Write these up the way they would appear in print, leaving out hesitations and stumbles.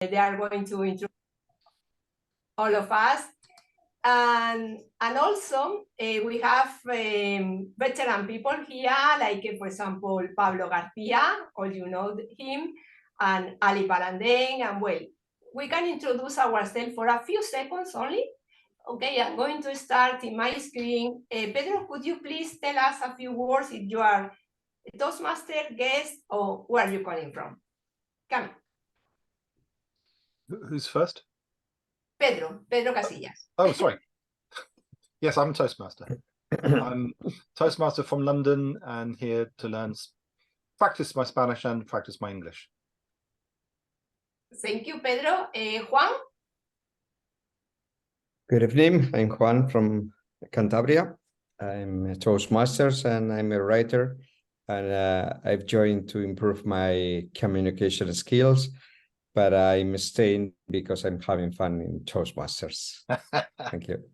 they are going to introduce all of us. And also, we have veteran people here, like, for example, Pablo Garcia, all you know him, and Ali Parandén, and well, we can introduce ourselves for a few seconds only. Okay, I'm going to start in my screen. Pedro, could you please tell us a few words if you are a Toastmaster, guest, or where are you calling from? Come. Who's first? Pedro Casillas. Oh, sorry. Yes, I'm a Toastmaster. I'm Toastmaster from London and here to learn, practice my Spanish and practice my English. Thank you, Pedro. Juan? Good evening. I'm Juan from Cantabria. I'm a Toastmasters and I'm a writer. And I've joined to improve my communication skills, but I'm staying because I'm having fun in Toastmasters. Thank you.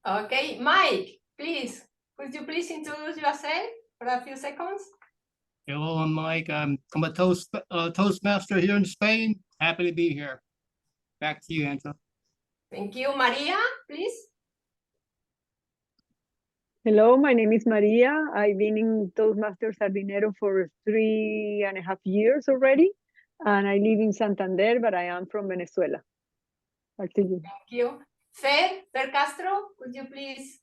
Okay, Mike, please, could you please introduce yourself for a few seconds? Hello, I'm Mike. I'm a Toastmaster here in Spain. Happy to be here. Back to you, Angela. Thank you. Maria, please. Hello, my name is Maria. I've been in Toastmasters Sardinero for 3.5 years already, and I live in Santander, but I am from Venezuela. Back to you. Thank you. Fer Castro, could you please?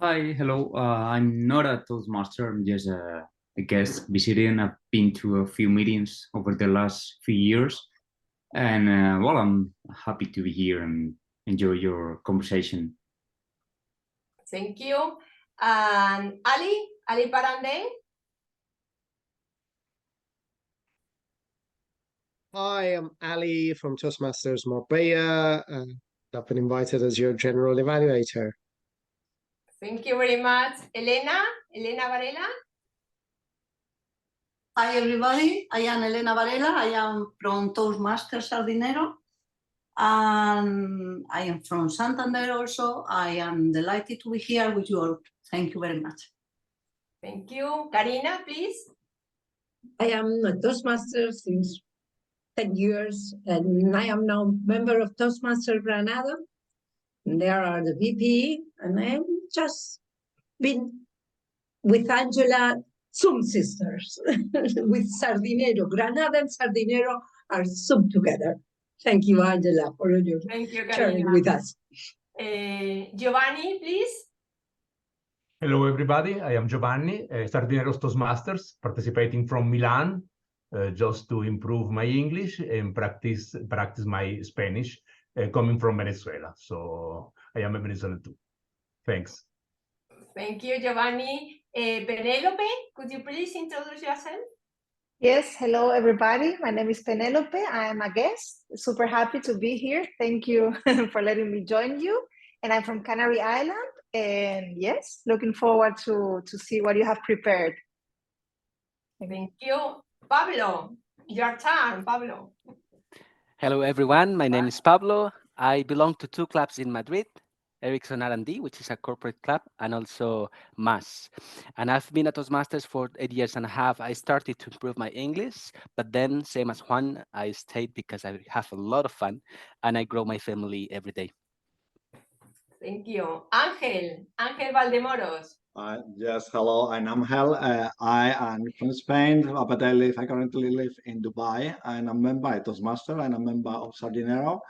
Hi, hello. I'm not a Toastmaster. I'm just a guest visiting. I've been to a few meetings over the last few years, and well, I'm happy to be here and enjoy your conversation. Thank you. And Ali Parandén. Hi, I'm Ali from Toastmasters Marbella. I've been invited as your general evaluator. Thank you very much. Elena Varela. Hi, everybody. I am Elena Varela. I am from Toastmasters Sardinero. And I am from Santander also. I am delighted to be here with you all. Thank you very much. Thank you. Karina, please. I am a Toastmaster since 10 years, and I am now member of Toastmasters Granada. And there are the VP, and I've just been with Angela, Zoom sisters, with Sardinero. Granada and Sardinero are Zoom together. Thank you, Angela, for your sharing with us. Giovanni, please. Hello, everybody. I am Giovanni, Sardinero's Toastmasters, participating from Milan, just to improve my English and practice my Spanish, coming from Venezuela. So I am a Venezuelan too. Thanks. Thank you, Giovanni. Penelope, could you please introduce yourself? Yes, hello everybody. My name is Penelope. I am a guest. Super happy to be here. Thank you for letting me join you. And I'm from Canary Island. And yes, looking forward to see what you have prepared. Thank you. Pablo, your turn, Pablo. Hello everyone. My name is Pablo. I belong to two clubs in Madrid. Ericsson R&D, which is a corporate club, and also MAS. And I've been at Toastmasters for 8.5 years. I started to improve my English, but then same as Juan, I stayed because I have a lot of fun and I grow my family every day. Thank you. Ángel Valdemoros. Yes, hello, I'm Angel. I am from Spain, but I currently live in Dubai. I'm a member of Toastmaster, I'm a member of Sardinero,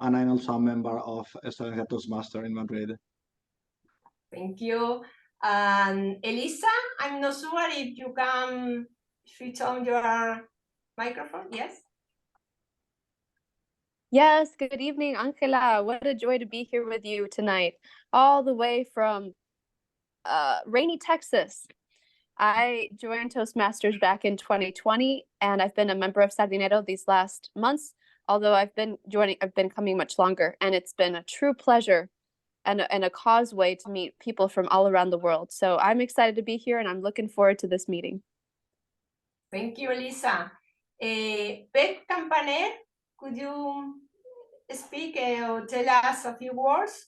and I'm also a member of Toastmaster in Madrid. Thank you. And Elisa, I'm not sure if you can switch on your microphone. Yes? Yes, good evening, Angela. What a joy to be here with you tonight, all the way from rainy Texas. I joined Toastmasters back in 2020, and I've been a member of Sardinero these last months, although I've been coming much longer, and it's been a true pleasure and a causeway to meet people from all around the world. So I'm excited to be here, and I'm looking forward to this meeting. Thank you, Elisa. Pep Campaner, could you speak or tell us a few words?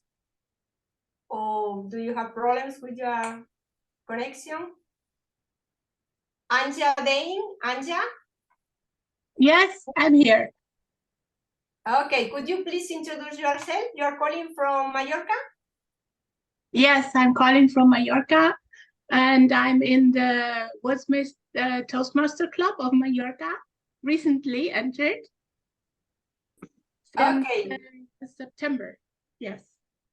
Or do you have problems with your connection? Anja Dane, Anja? Yes, I'm here. Okay, could you please introduce yourself? You're calling from Mallorca? Yes, I'm calling from Mallorca, and I'm in the Toastmaster Club of Mallorca, recently entered. Okay. September, yes.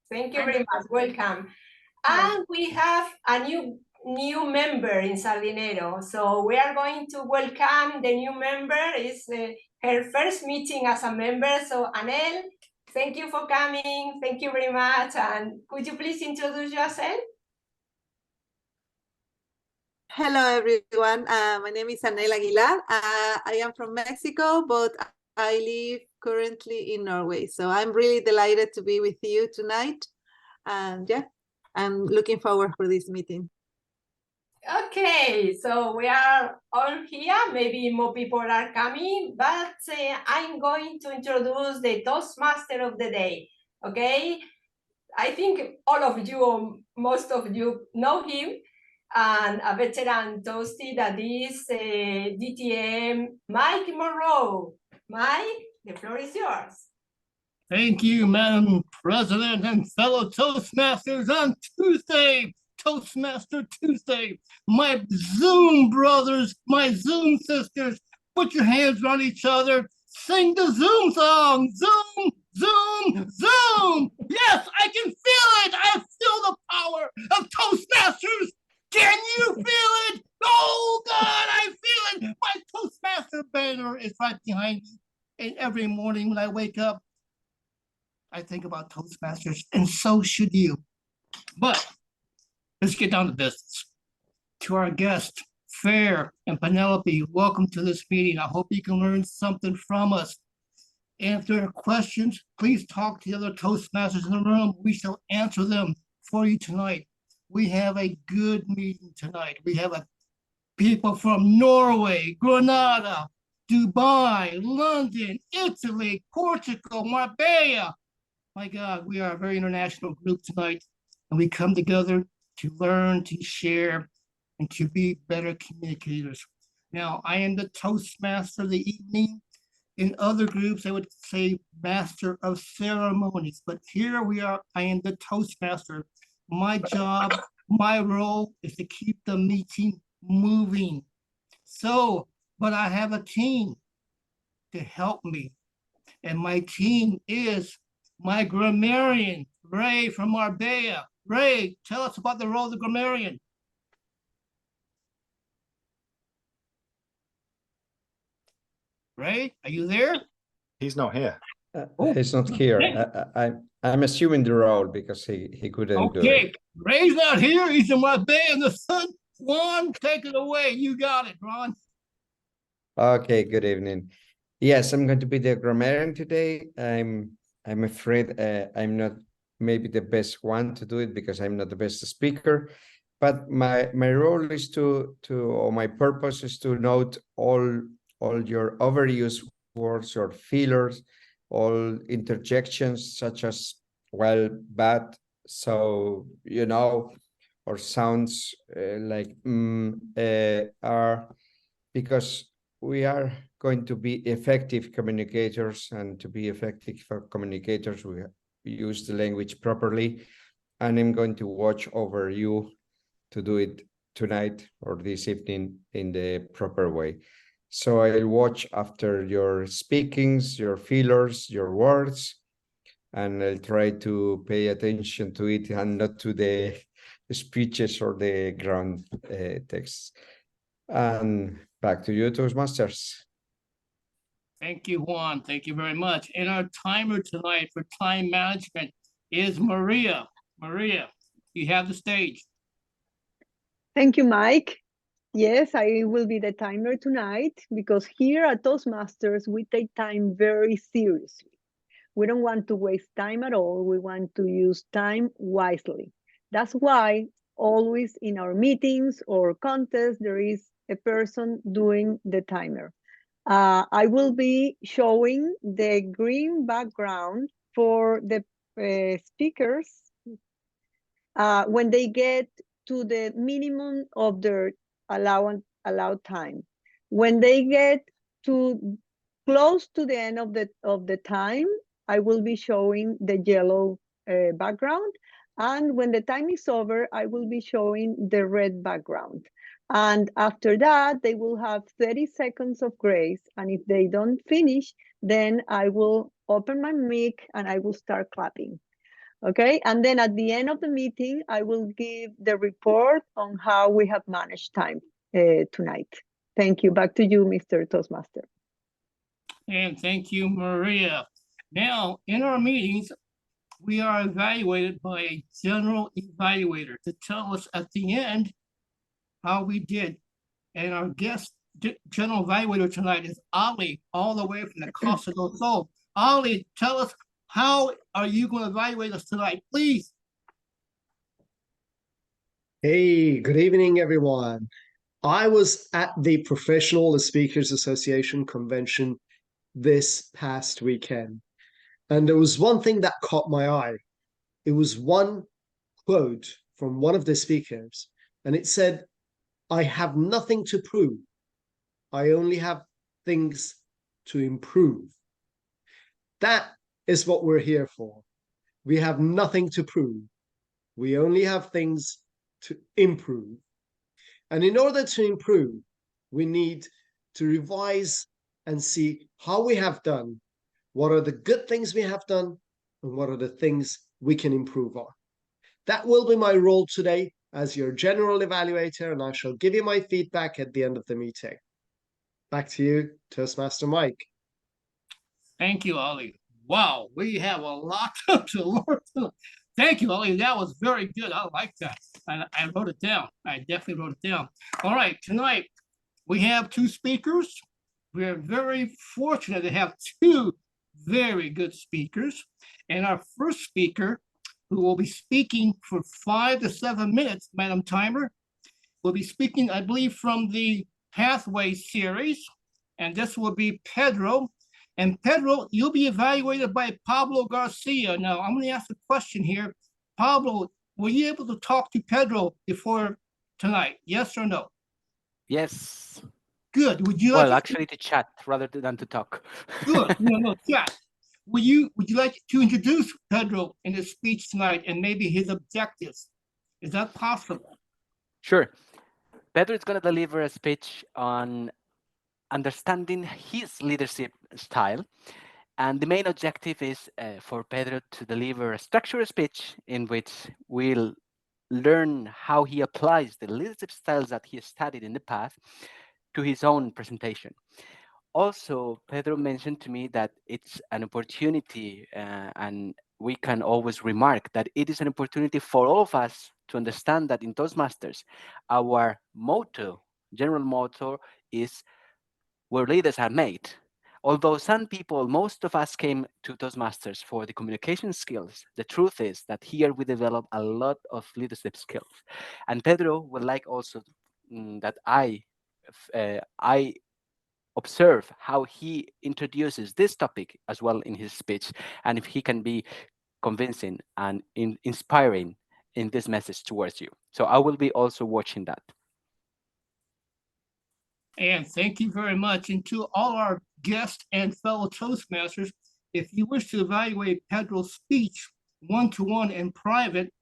Thank you very much, welcome. And we have a new member in Sardinero. So we are going to welcome the new member. It's her first meeting as a member. So Anel, thank you for coming. Thank you very much. And could you please introduce yourself? Hello, everyone. My name is Anel Aguilar. I am from Mexico, but I live currently in Norway. So I'm really delighted to be with you tonight. And yeah, I'm looking forward for this meeting. Okay, so we are all here. Maybe more people are coming, but I'm going to introduce the Toastmaster of the day. Okay, I think all of you, or most of you, know him, and a veteran toasty that is DTM Mike Monroe. Mike, the floor is yours. Thank you, Madam President and fellow Toastmasters. On Tuesday, Toastmaster Tuesday, my Zoom brothers, my Zoom sisters, put your hands on each other, sing the Zoom song. Zoom, Zoom, Zoom. Yes, I can feel it. I feel the power of Toastmasters. Can you feel it? Oh, God, I feel it. My Toastmaster banner is right behind me. And every morning when I wake up, I think about Toastmasters, and so should you. But let's get down to business. To our guests, Fair and Penelope, welcome to this meeting. I hope you can learn something from us. And if there are questions, please talk to the other Toastmasters in the room. We shall answer them for you tonight. We have a good meeting tonight. We have people from Norway, Grenada, Dubai, London, Italy, Portugal, Marbella. My God, we are a very international group tonight, and we come together to learn, to share, and to be better communicators. Now, I am the Toastmaster of the evening. In other groups, I would say Master of Ceremonies, but here we are, I am the Toastmaster. My job, my role is to keep the meeting moving. So, but I have a team to help me, and my team is my grammarian, Ray from Marbella. Ray, tell us about the role of the grammarian. Ray, are you there? He's not here. He's not here. I'm assuming the role because he couldn't do it. Okay, Ray's not here. He's in Marbella in the sun. Juan, take it away. You got it, Ron. Okay, good evening. Yes, I'm going to be the grammarian today. I'm afraid I'm not maybe the best one to do it because I'm not the best speaker, but my role is or my purpose is to note all your overused words or fillers, all interjections such as well, but, so, you know, or sounds like are, because we are going to be effective communicators, and to be effective communicators, we use the language properly. And I'm going to watch over you to do it tonight or this evening in the proper way. So I'll watch after your speakings, your fillers, your words, and I'll try to pay attention to it and not to the speeches or the ground texts. And back to you, Toastmasters. Thank you, Juan. Thank you very much. And our timer tonight for time management is Maria. Maria, you have the stage. Thank you, Mike. Yes, I will be the timer tonight because here at Toastmasters, we take time very seriously. We don't want to waste time at all. We want to use time wisely. That's why always in our meetings or contests, there is a person doing the timer. I will be showing the green background for the speakers when they get to the minimum of their allowed time. When they get to close to the end of the time, I will be showing the yellow background. And when the time is over, I will be showing the red background. And after that, they will have 30 seconds of grace. And if they don't finish, then I will open my mic and I will start clapping. Okay, and then at the end of the meeting, I will give the report on how we have managed time tonight. Thank you. Back to you, Mr. Toastmaster. And thank you, Maria. Now, in our meetings, we are evaluated by a general evaluator to tell us at the end how we did. And our guest general evaluator tonight is Ali, all the way from the Costa del Sol. Ali, tell us, how are you going to evaluate us tonight, please? Hey, good evening, everyone. I was at the Professional Speakers Association convention this past weekend, and there was one thing that caught my eye. It was one quote from one of the speakers, and it said, "I have nothing to prove. I only have things to improve." That is what we're here for. We have nothing to prove. We only have things to improve. And in order to improve, we need to revise and see how we have done, what are the good things we have done, and what are the things we can improve on. That will be my role today as your general evaluator, and I shall give you my feedback at the end of the meeting. Back to you, Toastmaster Mike. Thank you, Ali. Wow, we have a lot to learn. Thank you, Ali. That was very good. I like that. I wrote it down. I definitely wrote it down. All right, tonight we have two speakers. We are very fortunate to have two very good speakers. And our first speaker, who will be speaking for 5 to 7 minutes, Madam Timer, will be speaking, I believe, from the Pathway series. And this will be Pedro. And Pedro, you'll be evaluated by Pablo Garcia. Now, I'm going to ask a question here. Pablo, were you able to talk to Pedro before tonight? Yes or no? Yes. Good. Would you Well, like actually to chat rather than to talk. Good. No, chat. Would you like to introduce Pedro in his speech tonight and maybe his objectives? Is that possible? Sure. Pedro is going to deliver a speech on understanding his leadership style. And the main objective is for Pedro to deliver a structured speech in which we'll learn how he applies the leadership styles that he studied in the past to his own presentation. Also, Pedro mentioned to me that it's an opportunity, and we can always remark that it is an opportunity for all of us to understand that in Toastmasters, our motto, general motto, is where leaders are made. Although some people, most of us came to Toastmasters for the communication skills, the truth is that here we develop a lot of leadership skills. And Pedro would like also that I observe how he introduces this topic as well in his speech, and if he can be convincing and inspiring in this message towards you. So I will be also watching that. And thank you very much. And to all our guests and fellow Toastmasters, if you wish to evaluate Pedro's speech one-to-one in private,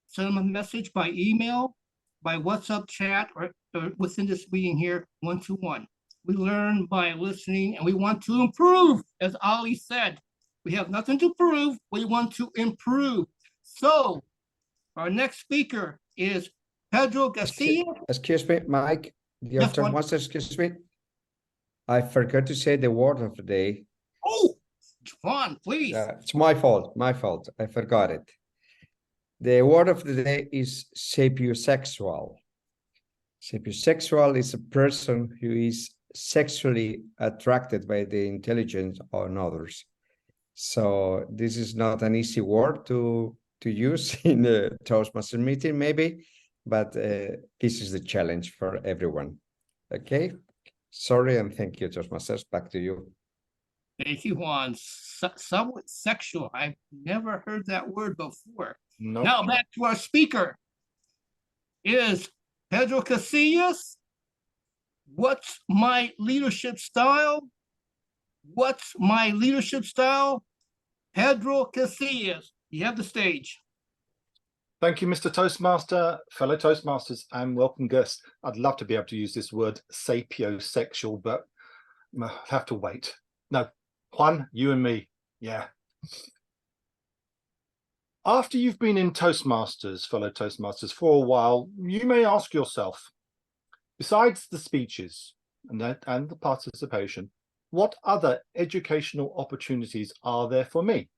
send him a message by email, by WhatsApp chat, or within this meeting here, one-to-one. We learn by listening, and we want to improve, as Ali said. We have nothing to prove, we want to improve. So, our next speaker is Pedro Garcia. Excuse me, Mike. Dear Toastmaster, excuse me. I forgot to say the word of the day. Oh, Juan, please. It's my fault, I forgot it. The word of the day is sapiosexual. Sapiosexual is a person who is sexually attracted by the intelligence on others. So this is not an easy word to use in a Toastmaster meeting, maybe, but this is the challenge for everyone. Okay, sorry and thank you, Toastmasters. Back to you. Thank you, Juan. Somewhat sexual. I've never heard that word before. Nope. Now back to our speaker. Is Pedro Casillas. What's my leadership style? What's my leadership style? Pedro Casillas, you have the stage. Thank you, Mr. Toastmaster, fellow Toastmasters, and welcome guests. I'd love to be able to use this word sapiosexual, but I'll have to wait. No, Juan, you and me, yeah. After you've been in Toastmasters, fellow Toastmasters, for a while, you may ask yourself, besides the speeches and the participation, what other educational opportunities are there for me?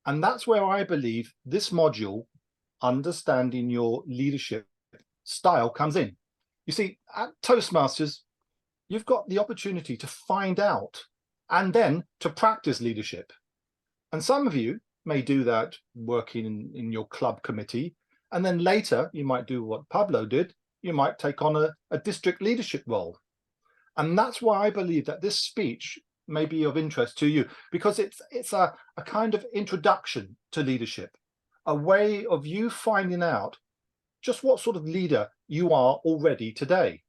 And that's where I believe this module, Understanding Your Leadership Style, comes in. You see, at Toastmasters, you've got the opportunity to find out and then to practice leadership. And some of you may do that working in your club committee. And then later you might do what Pablo did. You might take on a district leadership role. And that's why I believe that this speech may be of interest to you, because it's a kind of introduction to leadership, a way of you finding out just what sort of leader you are already today.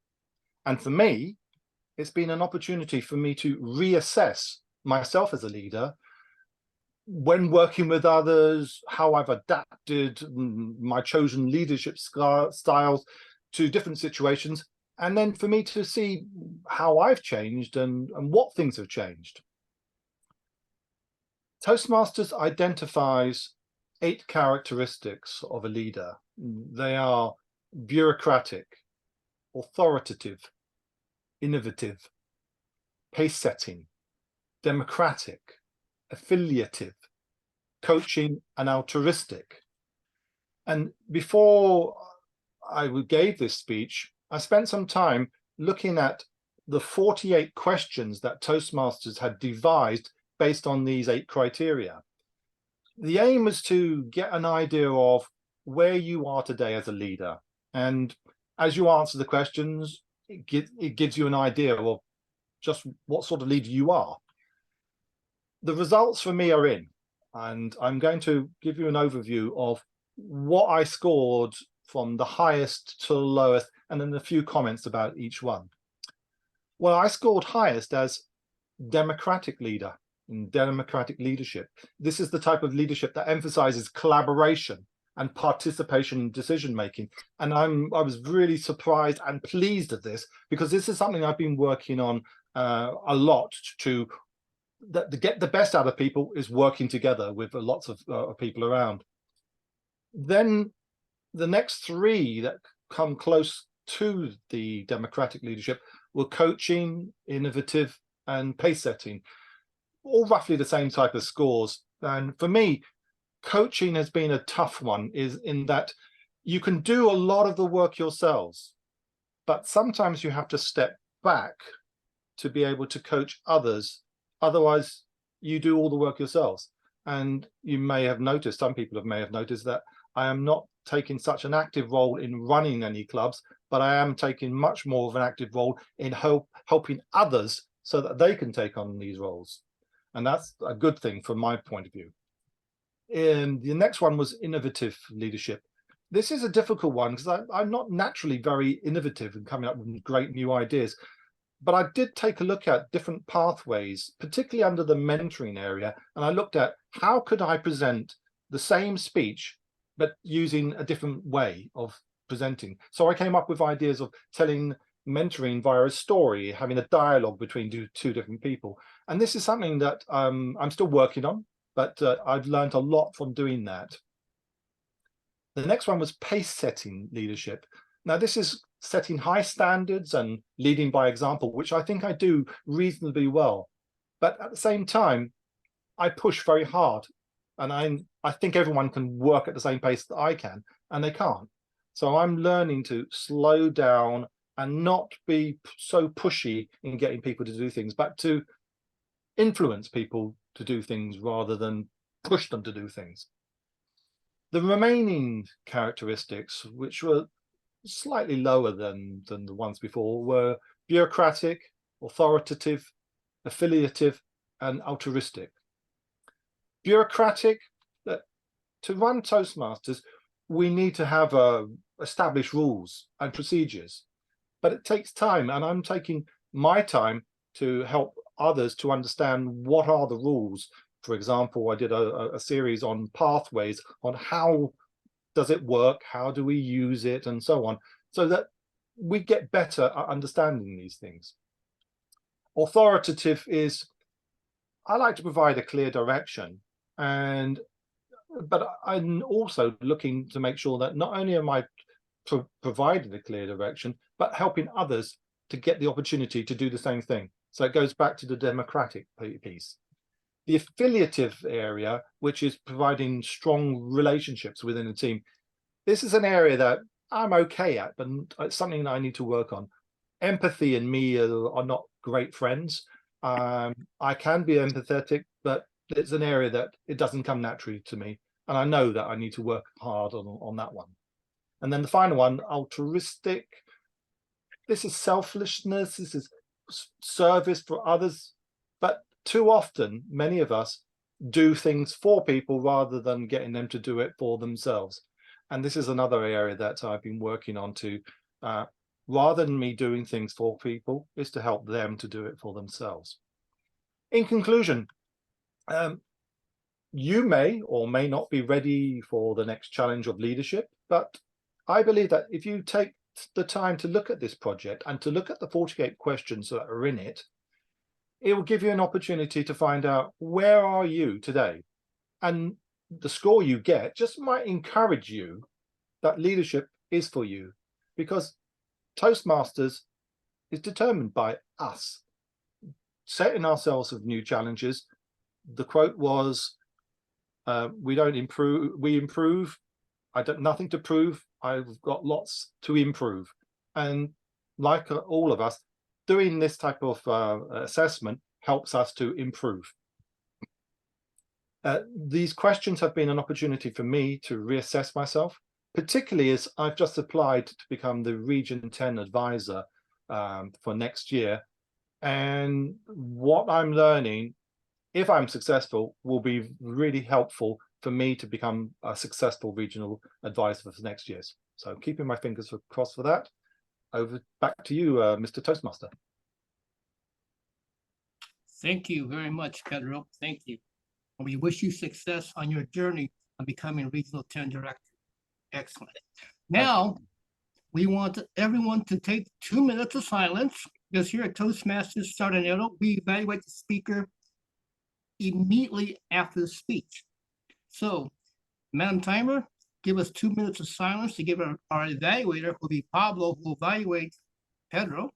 And for me, it's been an opportunity for me to reassess myself as a leader when working with others, how I've adapted my chosen leadership styles to different situations, and then for me to see how I've changed and what things have changed. Toastmasters identifies 8 characteristics of a leader. They are bureaucratic, authoritative, innovative, pace-setting, democratic, affiliative, coaching, and altruistic. And before I gave this speech, I spent some time looking at the 48 questions that Toastmasters had devised based on these 8 criteria. The aim is to get an idea of where you are today as a leader. And as you answer the questions, it gives you an idea of just what sort of leader you are. The results for me are in, and I'm going to give you an overview of what I scored from the highest to the lowest, and then a few comments about each one. Well, I scored highest as democratic leader in democratic leadership. This is the type of leadership that emphasizes collaboration and participation in decision making. And I was really surprised and pleased at this, because this is something I've been working on a lot to get the best out of people, is working together with lots of people around. Then the next 3 that come close to the democratic leadership were coaching, innovative, and pace setting, all roughly the same type of scores. And for me, coaching has been a tough one, is in that you can do a lot of the work yourselves, but sometimes you have to step back to be able to coach others. Otherwise, you do all the work yourselves. And you may have noticed, some people may have noticed, that I am not taking such an active role in running any clubs, but I am taking much more of an active role in helping others so that they can take on these roles. And that's a good thing from my point of view. And the next one was innovative leadership. This is a difficult one because I'm not naturally very innovative and coming up with great new ideas. But I did take a look at different pathways, particularly under the mentoring area. And I looked at how could I present the same speech, but using a different way of presenting. So I came up with ideas of telling mentoring via a story, having a dialogue between two different people. And this is something that I'm still working on, but I've learned a lot from doing that. The next one was pace setting leadership. Now, this is setting high standards and leading by example, which I think I do reasonably well. But at the same time, I push very hard. And I think everyone can work at the same pace that I can, and they can't. So I'm learning to slow down and not be so pushy in getting people to do things, but to influence people to do things rather than push them to do things. The remaining characteristics, which were slightly lower than the ones before, were bureaucratic, authoritative, affiliative, and altruistic. Bureaucratic, that to run Toastmasters, we need to have established rules and procedures. but it takes time, and I'm taking my time to help others to understand what are the rules. For example, I did a series on pathways, on how does it work, how do we use it, and so on, so that we get better at understanding these things. Authoritative is, I like to provide a clear direction, but I'm also looking to make sure that not only am I providing a clear direction, but helping others to get the opportunity to do the same thing. So it goes back to the democratic piece. The affiliative area, which is providing strong relationships within a team. This is an area that I'm okay at, but it's something that I need to work on. Empathy and me are not great friends. I can be empathetic, but it's an area that it doesn't come naturally to me. And I know that I need to work hard on that one. And then the final one, altruistic. This is selfishness, this is service for others. But too often, many of us do things for people rather than getting them to do it for themselves. And this is another area that I've been working on to, rather than me doing things for people, is to help them to do it for themselves. In conclusion, you may or may not be ready for the next challenge of leadership, but I believe that if you take the time to look at this project and to look at the 48 questions that are in it, it will give you an opportunity to find out where are you today. And the score you get just might encourage you that leadership is for you, because Toastmasters is determined by us setting ourselves with new challenges. The quote was, we don't improve, we improve. I don't, nothing to prove. I've got lots to improve. And like all of us, doing this type of assessment helps us to improve. These questions have been an opportunity for me to reassess myself, particularly as I've just applied to become the Region 10 advisor for next year. And what I'm learning, if I'm successful, will be really helpful for me to become a successful regional advisor for next year's. So keeping my fingers crossed for that. Back to you, Mr. Toastmaster. Thank you very much, Pedro. Thank you. And we wish you success on your journey on becoming Regional 10 Director. Excellent. Now, we want everyone to take 2 minutes of silence, because here at Toastmasters Sardinero, we evaluate the speaker immediately after the speech. So, Madam Timer, give us 2 minutes of silence to give our evaluator, who will be Pablo, who will evaluate Pedro.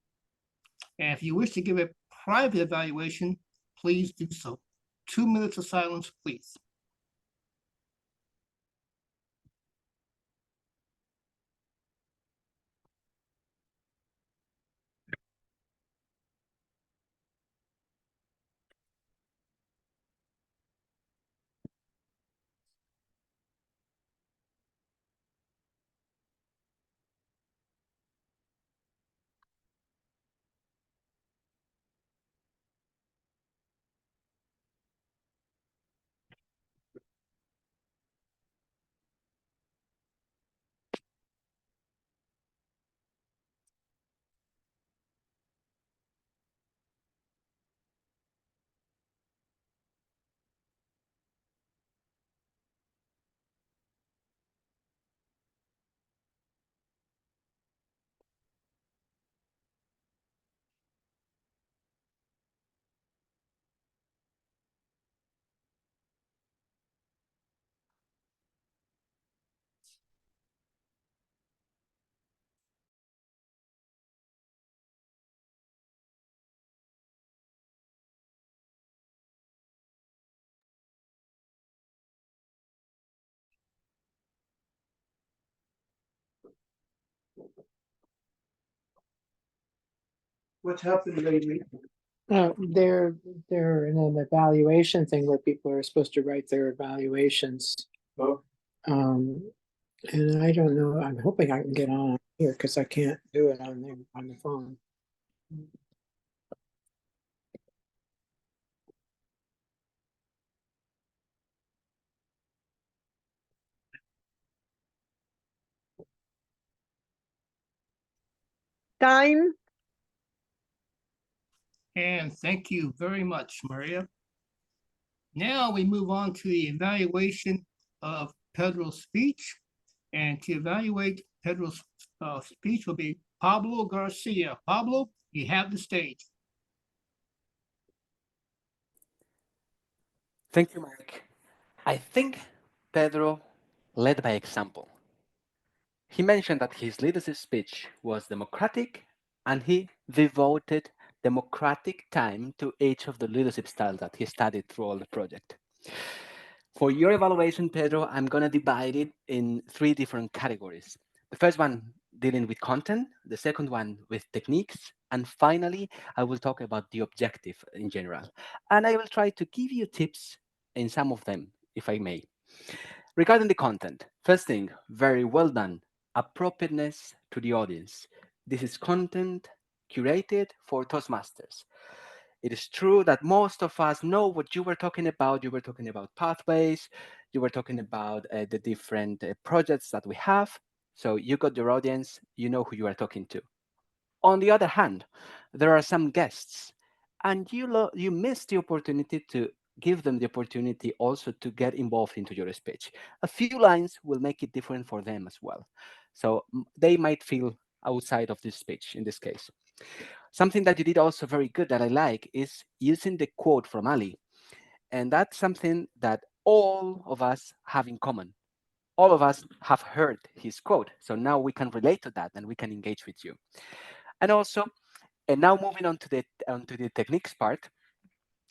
And if you wish to give a private evaluation, please do so. 2 minutes of silence, please. What happened lately? They're in an evaluation thing where people are supposed to write their evaluations. Oh. And I don't know, I'm hoping I can get on here because I can't do it on the phone. time. And thank you very much, Maria. Now we move on to the evaluation of Pedro's speech. And to evaluate Pedro's speech will be Pablo Garcia. Pablo, you have the stage. Thank you, Mike. I think Pedro led by example. He mentioned that his leadership speech was democratic and he devoted democratic time to each of the leadership styles that he studied through all the project. For your evaluation, Pedro, I'm going to divide it in 3 different categories. The first one dealing with content, the second one with techniques, and finally, I will talk about the objective in general. And I will try to give you tips in some of them, if I may. Regarding the content, first thing, very well done. Appropriateness to the audience. This is content curated for Toastmasters. It is true that most of us know what you were talking about. You were talking about pathways. You were talking about the different projects that we have. So you got your audience. You know who you are talking to. On the other hand, there are some guests, and you missed the opportunity to give them the opportunity also to get involved into your speech. A few lines will make it different for them as well. So they might feel outside of this speech in this case. Something that you did also very good that I like is using the quote from Ali. And that's something that all of us have in common. All of us have heard his quote. So now we can relate to that and we can engage with you. And also, and now moving on to the techniques part,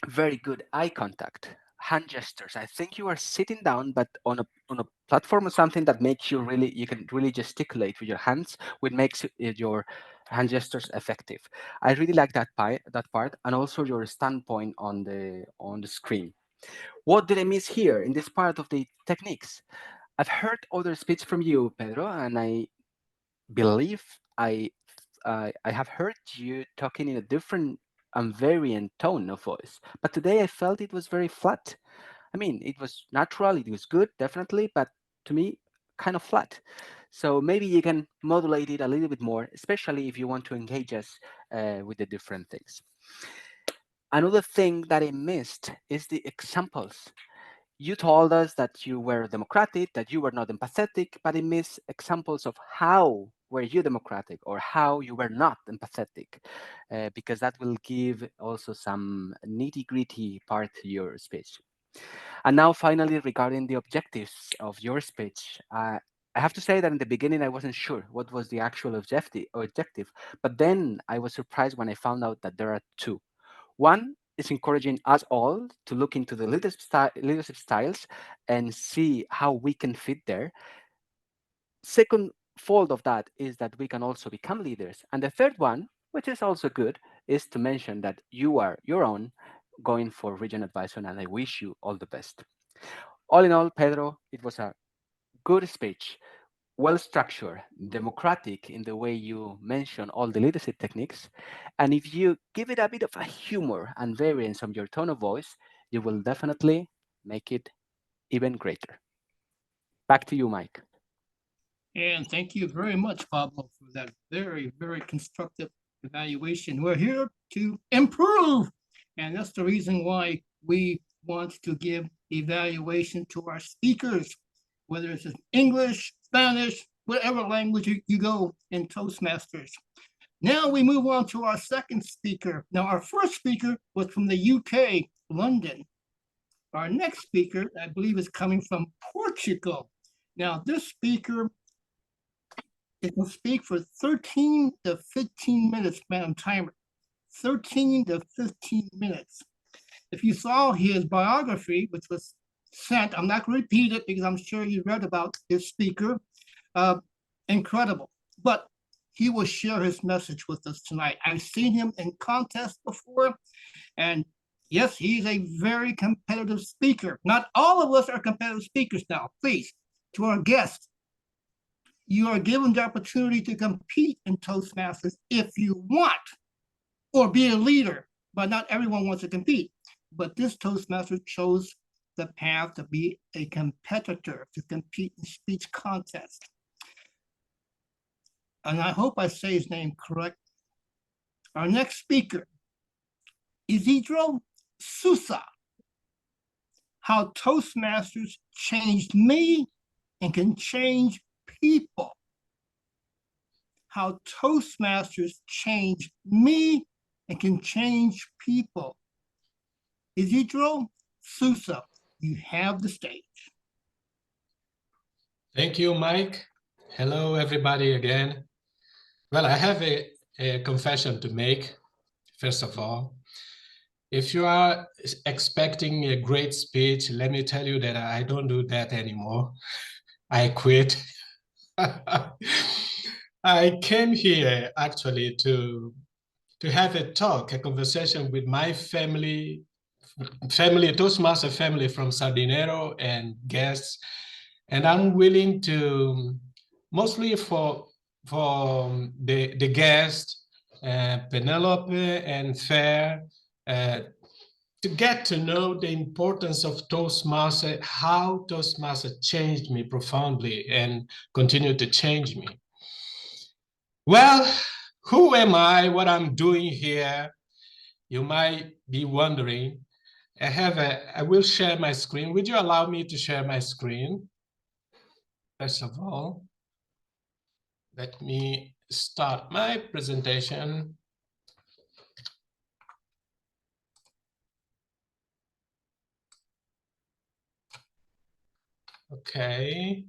very good eye contact, hand gestures. I think you are sitting down, but on a platform or something that makes you can really gesticulate with your hands, which makes your hand gestures effective. I really like that part, and also your standpoint on the screen. What did I miss here in this part of the techniques? I've heard other speech from you, Pedro, and I believe I have heard you talking in a different and variant tone of voice, but today I felt it was very flat. I mean, it was natural, it was good, definitely, but to me, kind of flat. So maybe you can modulate it a little bit more, especially if you want to engage us with the different things. Another thing that I missed is the examples. You told us that you were democratic, that you were not empathetic, but I miss examples of how were you democratic or how you were not empathetic, because that will give also some nitty-gritty part to your speech. And now finally, regarding the objectives of your speech, I have to say that in the beginning, I wasn't sure what was the actual objective, but then I was surprised when I found out that there are 2. One is encouraging us all to look into the leadership styles and see how we can fit there. Second fold of that is that we can also become leaders. And the third one, which is also good, is to mention that you are your own going for region advisor, and I wish you all the best. All in all, Pedro, it was a good speech, well structured, democratic in the way you mention all the leadership techniques. And if you give it a bit of a humor and variance on your tone of voice, you will definitely make it even greater. Back to you, Mike. And thank you very much, Pablo, for that very, very constructive evaluation. We're here to improve. And that's the reason why we want to give evaluation to our speakers, whether it's in English, Spanish, whatever language you go in Toastmasters. Now we move on to our second speaker. Now, our first speaker was from the UK, London. Our next speaker, I believe, is coming from Portugal. Now, this speaker, it will speak for 13 to 15 minutes, Madam Timer. 13 to 15 minutes. If you saw his biography, which was sent, I'm not going to repeat it because I'm sure you read about this speaker. Incredible. But he will share his message with us tonight. I've seen him in contests before, and yes, he's a very competitive speaker. Not all of us are competitive speakers now. Please, to our guests, you are given the opportunity to compete in Toastmasters if you want, or be a leader, but not everyone wants to compete. But this Toastmaster chose the path to be a competitor, to compete in speech contests. And I hope I say his name correct, Our next speaker, Izidro Sousa. How Toastmasters changed me and can change people. How Toastmasters change me and can change people. Izidro Sousa, you have the stage. Thank you, Mike. Hello, everybody again. Well, I have a confession to make, first of all. If you are expecting a great speech, let me tell you that I don't do that anymore. I quit. I came here actually to have a talk, a conversation with my family, Toastmaster family from Sardinero and guests. And I'm willing to, mostly for the guests, Penelope and Fair, to get to know the importance of Toastmaster, how Toastmaster changed me profoundly and continue to change me. Well, who am I? What I'm doing here? You might be wondering. I will share my screen. Would you allow me to share my screen? First of all, let me start my presentation. Okay,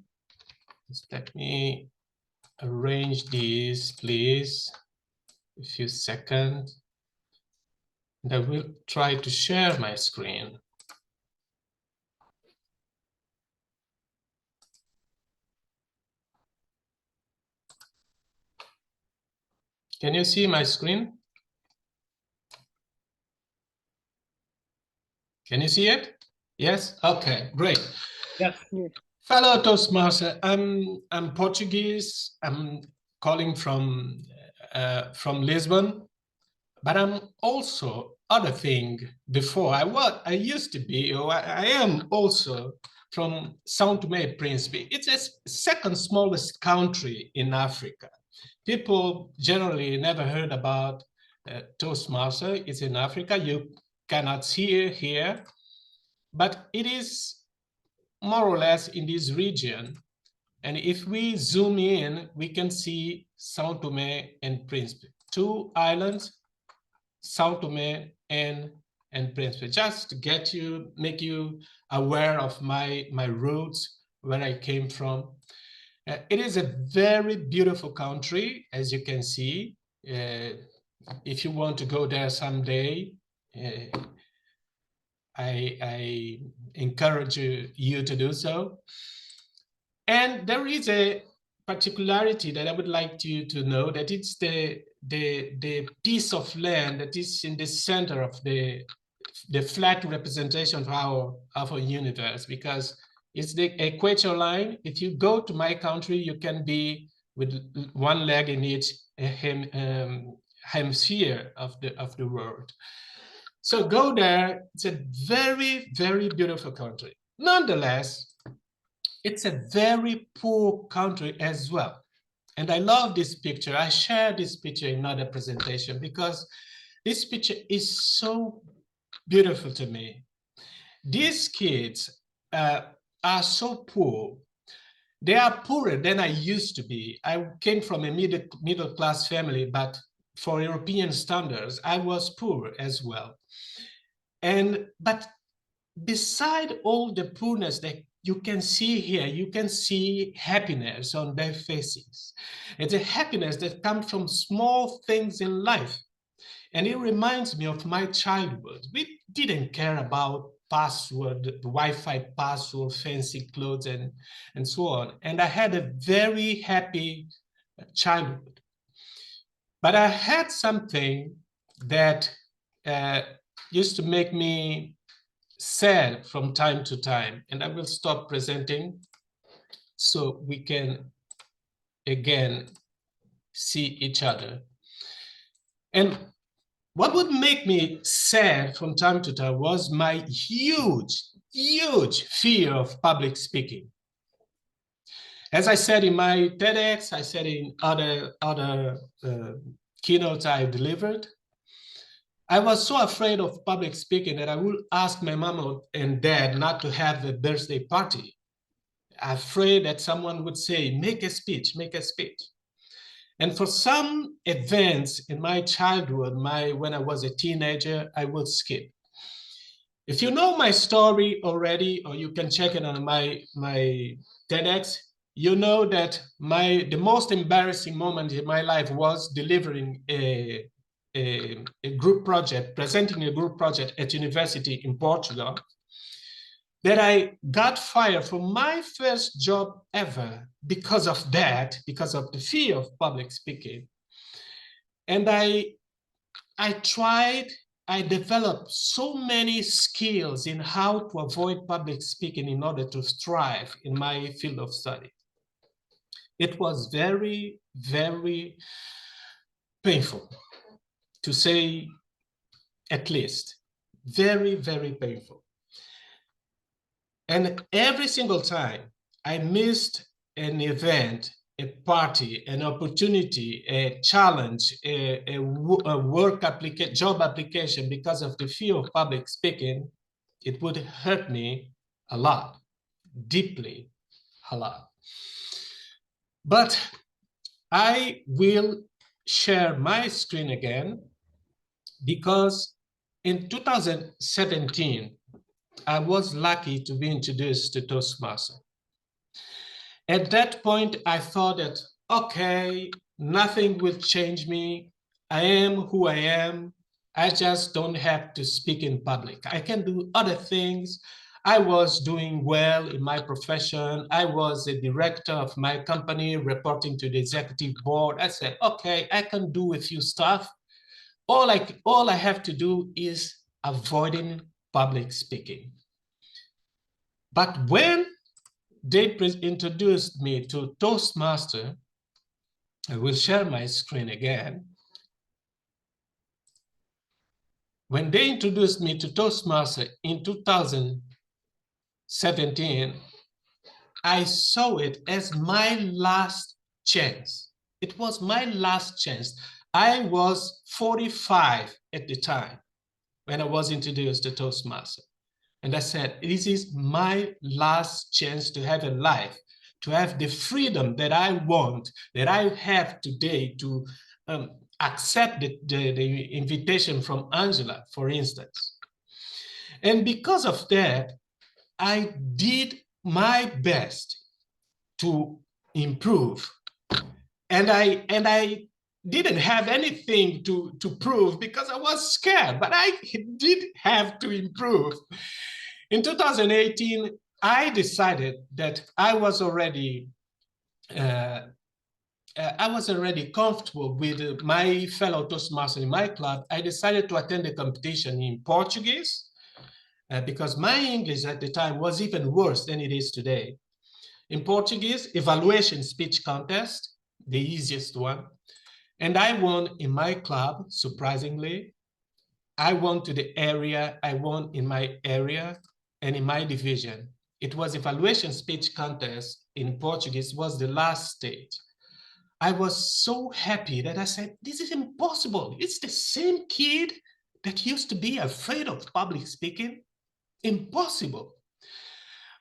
just let me arrange these, please. A few seconds. And I will try to share my screen. Can you see my screen? Can you see it? Yes? Okay, great. Yes. Fellow Toastmaster, I'm Portuguese. I'm calling from Lisbon, but I'm also other thing before. I used to be, or I am also from São Tomé and Príncipe. It's the second smallest country in Africa. People generally never heard about Toastmaster. It's in Africa. You cannot see it here, but it is more or less in this region. And if we zoom in, we can see São Tomé and Príncipe, two islands, São Tomé and Príncipe, just to make you aware of my roots, where I came from. It is a very beautiful country, as you can see. If you want to go there someday, I encourage you to do so. And there is a particularity that I would like you to know, that it's the piece of land that is in the center of the flat representation of our universe, because it's the equator line. If you go to my country, you can be with one leg in each hemisphere of the world. So go there. It's a very, very beautiful country. Nonetheless, it's a very poor country as well. And I love this picture. I share this picture in another presentation because this picture is so beautiful to me. These kids are so poor. They are poorer than I used to be. I came from a middle class family, but for European standards, I was poor as well. But beside all the poorness that you can see here, you can see happiness on their faces. It's a happiness that comes from small things in life. And it reminds me of my childhood. We didn't care about password, Wi-Fi password, fancy clothes, and so on. And I had a very happy childhood. But I had something that used to make me sad from time to time. And I will stop presenting so we can again see each other. And what would make me sad from time to time was my huge, huge fear of public speaking. As I said in my TEDx, I said in other keynotes I delivered. I was so afraid of public speaking that I would ask my mom and dad not to have a birthday party. Afraid that someone would say, make a speech, make a speech. And for some events in my childhood, when I was a teenager, I would skip. If you know my story already, or you can check it on my TEDx, you know that the most embarrassing moment in my life was delivering a group project, presenting a group project at university in Portugal, that I got fired from my first job ever because of that, because of the fear of public speaking. And I developed so many skills in how to avoid public speaking in order to thrive in my field of study. It was very, very painful, to say at least. Very, very painful. And every single time I missed an event, a party, an opportunity, a challenge, a job application because of the fear of public speaking, it would hurt me a lot, deeply, a lot. But I will share my screen again because in 2017, I was lucky to be introduced to Toastmasters. At that point, I thought that, okay, nothing will change me. I am who I am. I just don't have to speak in public. I can do other things. I was doing well in my profession. I was a director of my company, reporting to the executive board. I said, okay, I can do a few stuff. All I have to do is avoiding public speaking. But when they introduced me to Toastmasters, I will share my screen again. When they introduced me to Toastmasters in 2017, I saw it as my last chance. It was my last chance. I was 45 at the time when I was introduced to Toastmasters. And I said, this is my last chance to have a life, to have the freedom that I want, that I have today to accept the invitation from Angela, for instance. And because of that, I did my best to improve. And I didn't have anything to prove because I was scared, but I did have to improve. In 2018, I decided that I was already comfortable with my fellow Toastmasters in my club. I decided to attend a competition in Portuguese because my English at the time was even worse than it is today. In Portuguese, evaluation speech contest, the easiest one. And I won in my club, surprisingly. I won to the area, I won in my area and in my division. It was evaluation speech contest in Portuguese, was the last stage. I was so happy that I said, this is impossible. It's the same kid that used to be afraid of public speaking. Impossible.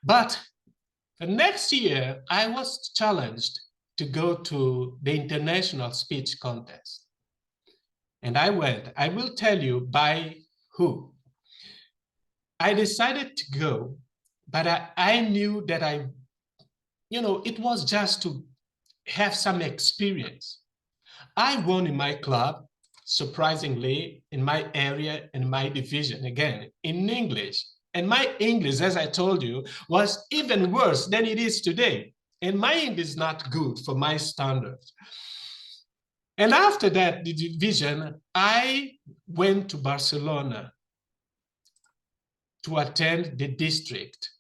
But the next year, I was challenged to go to the international speech contest. And I went. I will tell you by who. I decided to go, but I knew that it was just to have some experience. I won in my club, surprisingly, in my area and my division, again, in English. And my English, as I told you, was even worse than it is today. And my English is not good for my standards. And after that, the division, I went to Barcelona to attend the district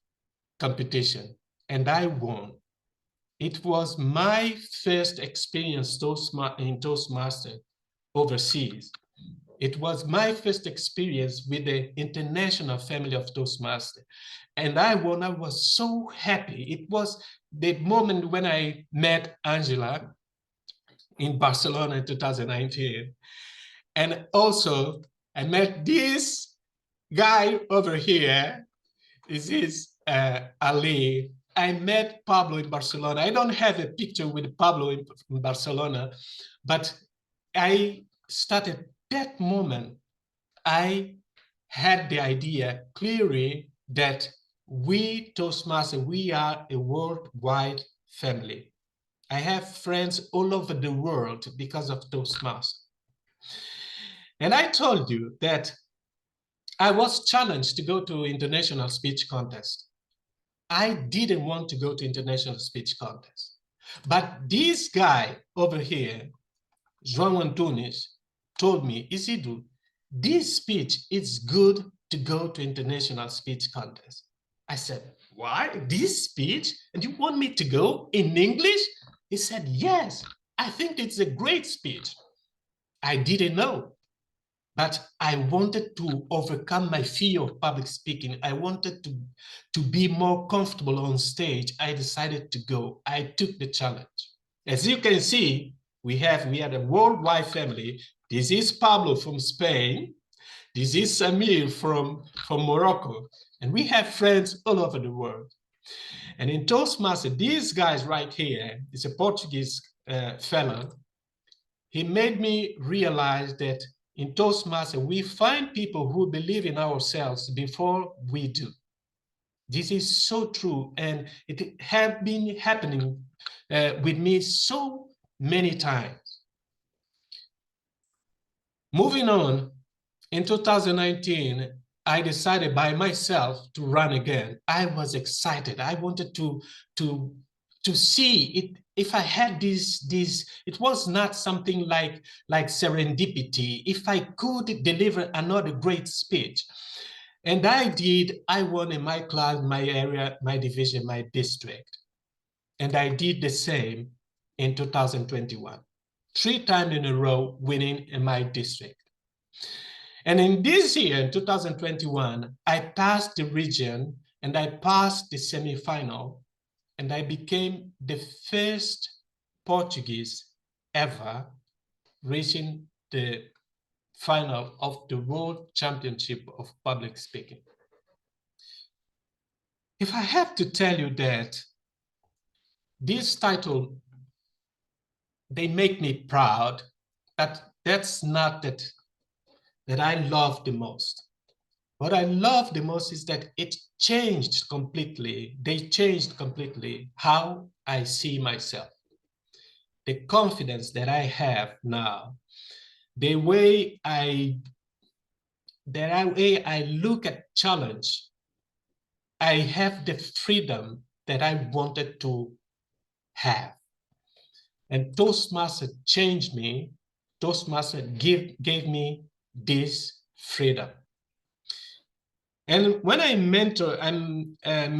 competition, and I won. It was my first experience in Toastmasters overseas. It was my first experience with the international family of Toastmasters. And I won. I was so happy. It was the moment when I met Angela in Barcelona in 2019. And also, I met this guy over here. This is Ali. I met Pablo in Barcelona. I don't have a picture with Pablo in Barcelona, but I started that moment. I had the idea clearly that we Toastmasters, we are a worldwide family. I have friends all over the world because of Toastmasters. And I told you that I was challenged to go to international speech contest. I didn't want to go to international speech contest. But this guy over here, João Antunes, told me, Izidro, this speech is good to go to international speech contest. I said, why? This speech? And you want me to go in English? He said, yes, I think it's a great speech. I didn't know. But I wanted to overcome my fear of public speaking. I wanted to be more comfortable on stage. I decided to go. I took the challenge. As you can see, we are a worldwide family. This is Pablo from Spain. This is Samir from Morocco. And we have friends all over the world. And in Toastmasters, these guys right here is a Portuguese fellow. He made me realize that in Toastmasters, we find people who believe in ourselves before we do. This is so true, and it has been happening with me so many times. Moving on, in 2019, I decided by myself to run again. I was excited. I wanted to see it. If I had this, it was not something like serendipity. If I could deliver another great speech. And I did. I won in my class, my area, my division, my district. And I did the same in 2021. 3 times in a row winning in my district. And in this year, in 2021, I passed the region and I passed the semifinal. And I became the first Portuguese ever reaching the final of the World Championship of Public Speaking. If I have to tell you that this title, they make me proud, but that's not that I love the most. What I love the most is that it changed completely. They changed completely how I see myself. The confidence that I have now, the way I look at challenge, I have the freedom that I wanted to have. And Toastmasters changed me. Toastmasters gave me this freedom. And when I'm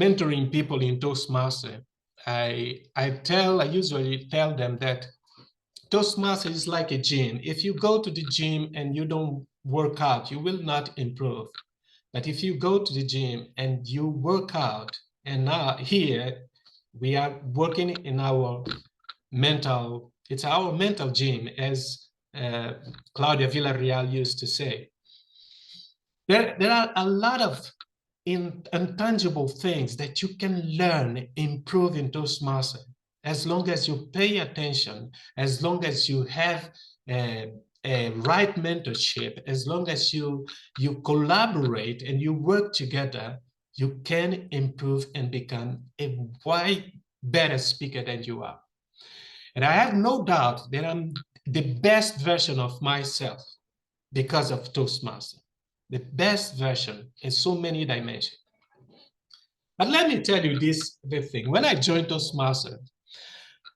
mentoring people in Toastmasters, I usually tell them that Toastmasters is like a gym. If you go to the gym and you don't work out, you will not improve. But if you go to the gym and you work out, and now here we are working in our mental, it's our mental gym, as Claudia Villarreal used to say. There are a lot of intangible things that you can learn, improve in Toastmasters, as long as you pay attention, as long as you have a right mentorship, as long as you collaborate and you work together, you can improve and become a way better speaker than you are. And I have no doubt that I'm the best version of myself because of Toastmasters. The best version in so many dimensions. But let me tell you this thing. When I joined Toastmasters,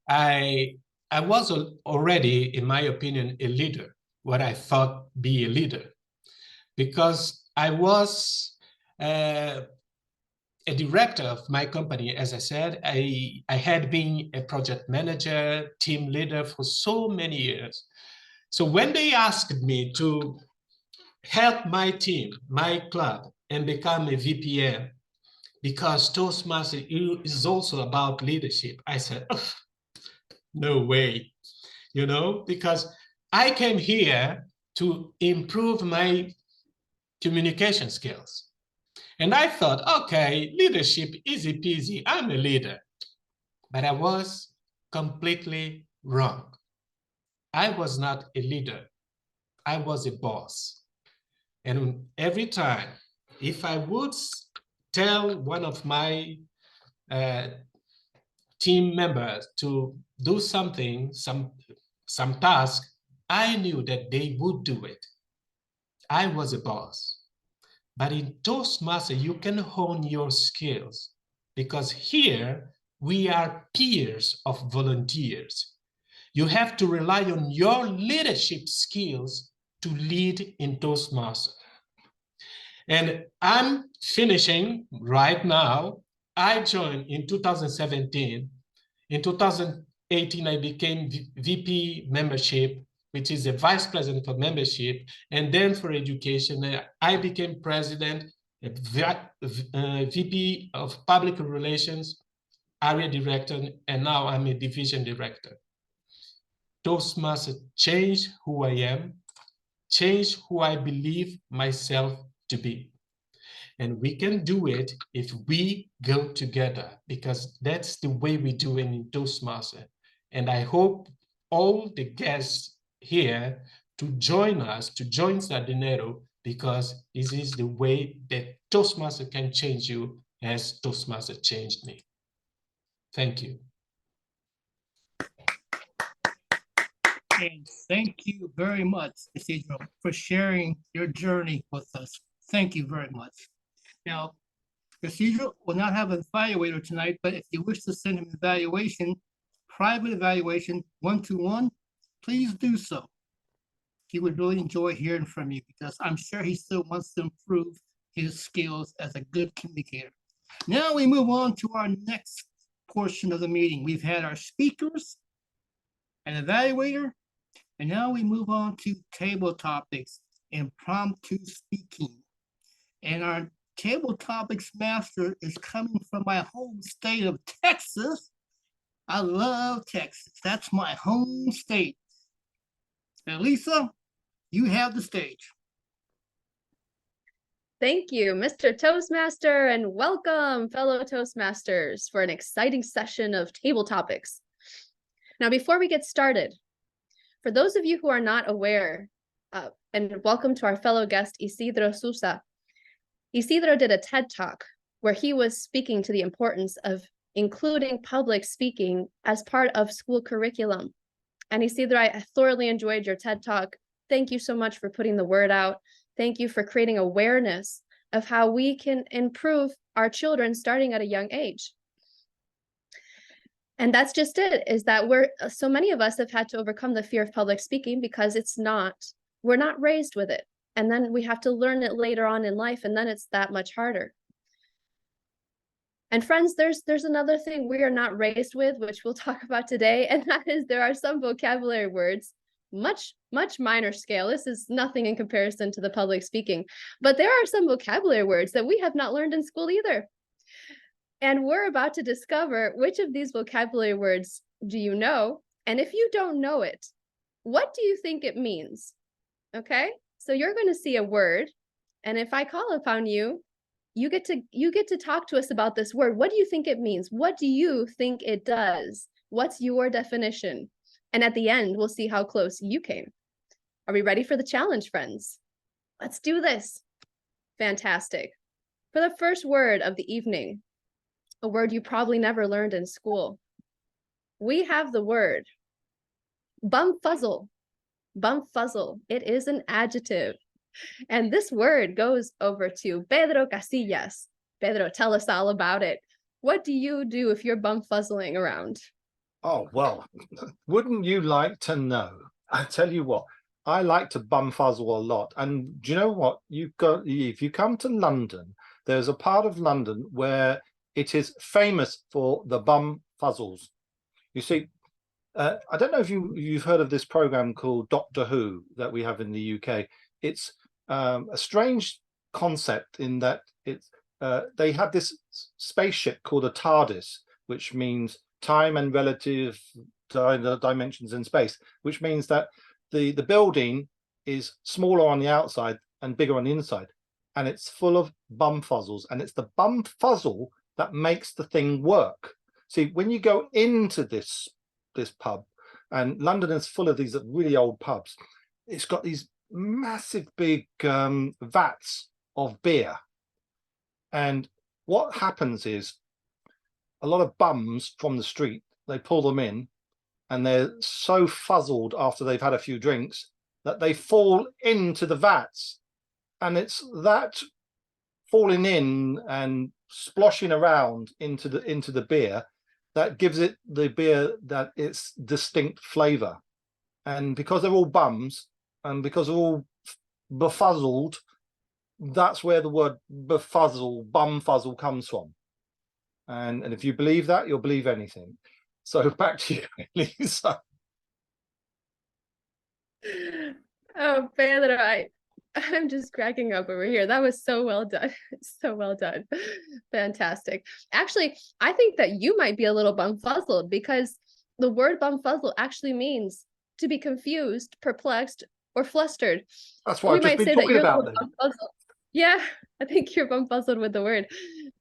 I was already, in my opinion, a leader, what I thought be a leader, because I was a director of my company. As I said, I had been a project manager, team leader for so many years. So when they asked me to help my team, my club, and become a VPN, because Toastmasters is also about leadership, I said, oh, no way. you know, because I came here to improve my communication skills. And I thought, okay, leadership, easy peasy, I'm a leader. But I was completely wrong. I was not a leader. I was a boss. And every time, if I would tell one of my team members to do something, some task, I knew that they would do it. I was a boss. But in Toastmasters, you can hone your skills because here we are peers of volunteers. You have to rely on your leadership skills to lead in Toastmasters. And I'm finishing right now. I joined in 2017. In 2018, I became VP membership, which is a vice president for membership. And then for education, I became president, VP of public relations, area director, and now I'm a division director. Toastmasters changed who I am, changed who I believe myself to be. And we can do it if we go together, because that's the way we do it in Toastmasters. And I hope all the guests here to join us, to join Sardinero, because this is the way that Toastmasters can change you as Toastmasters changed me. Thank you. And thank you very much, Izidro, for sharing your journey with us. Thank you very much. Now, Izidro will not have an evaluator tonight, but if you wish to send him evaluation, private evaluation, one-to-one, please do so. He would really enjoy hearing from you because I'm sure he still wants to improve his skills as a good communicator. Now we move on to our next portion of the meeting. We've had our speakers, an evaluator, and now we move on to table topics, impromptu speaking. And our table topics master is coming from my home state of Texas. I love Texas. That's my home state. And Lisa, you have the stage. Thank you, Mr. Toastmaster, and welcome, fellow Toastmasters, for an exciting session of table topics. Now, before we get started, for those of you who are not aware, and welcome to our fellow guest, Izidro Sousa. Izidro did a TED Talk where he was speaking to the importance of including public speaking as part of school curriculum. And Izidro, I thoroughly enjoyed your TED Talk. Thank you so much for putting the word out. Thank you for creating awareness of how we can improve our children starting at a young age. And that's just it, is that so many of us have had to overcome the fear of public speaking because we're not raised with it. And then we have to learn it later on in life, and then it's that much harder. And friends, there's another thing we are not raised with, which we'll talk about today, and that is there are some vocabulary words, much minor scale. This is nothing in comparison to the public speaking, but there are some vocabulary words that we have not learned in school either. And we're about to discover which of these vocabulary words do you know? And if you don't know it, what do you think it means? Okay, so you're going to see a word, and if I call upon you, you get to talk to us about this word. What do you think it means? What do you think it does? What's your definition? And at the end, we'll see how close you came. Are we ready for the challenge, friends? Let's do this. Fantastic. For the first word of the evening, a word you probably never learned in school, we have the word bumfuzzle. Bumfuzzle. It is an adjective. And this word goes over to Pedro Casillas. Pedro, tell us all about it. What do you do if you're bumfuzzling around? Oh, well, wouldn't you like to know? I tell you what, I like to bumfuzzle a lot. And do you know what? If you come to London, there's a part of London where it is famous for the bumfuzzles. You see, I don't know if you've heard of this program called Doctor Who that we have in the UK. It's a strange concept in that they have this spaceship called a TARDIS, which means time and relative dimensions in space, which means that the building is smaller on the outside and bigger on the inside, and it's full of bumfuzzles, and it's the bumfuzzle that makes the thing work. See, when you go into this pub, and London is full of these really old pubs, it's got these massive big vats of beer, and what happens is a lot of bums from the street, they pull them in, and they're so fuzzled after they've had a few drinks that they fall into the vats, and it's that falling in and sploshing around into the beer that gives it the beer that its distinct flavor. And because they're all bums and because they're all befuzzled, that's where the word bumfuzzle comes from. And if you believe that, you'll believe anything. So back to you, Lisa. Oh, Pedro, I'm just cracking up over here. That was so well done. So well done. Fantastic. Actually, I think that you might be a little bumfuzzled, because the word bumfuzzle actually means to be confused, perplexed, or flustered. That's what I've just been talking about. Yeah, I think you're bumfuzzled with the word.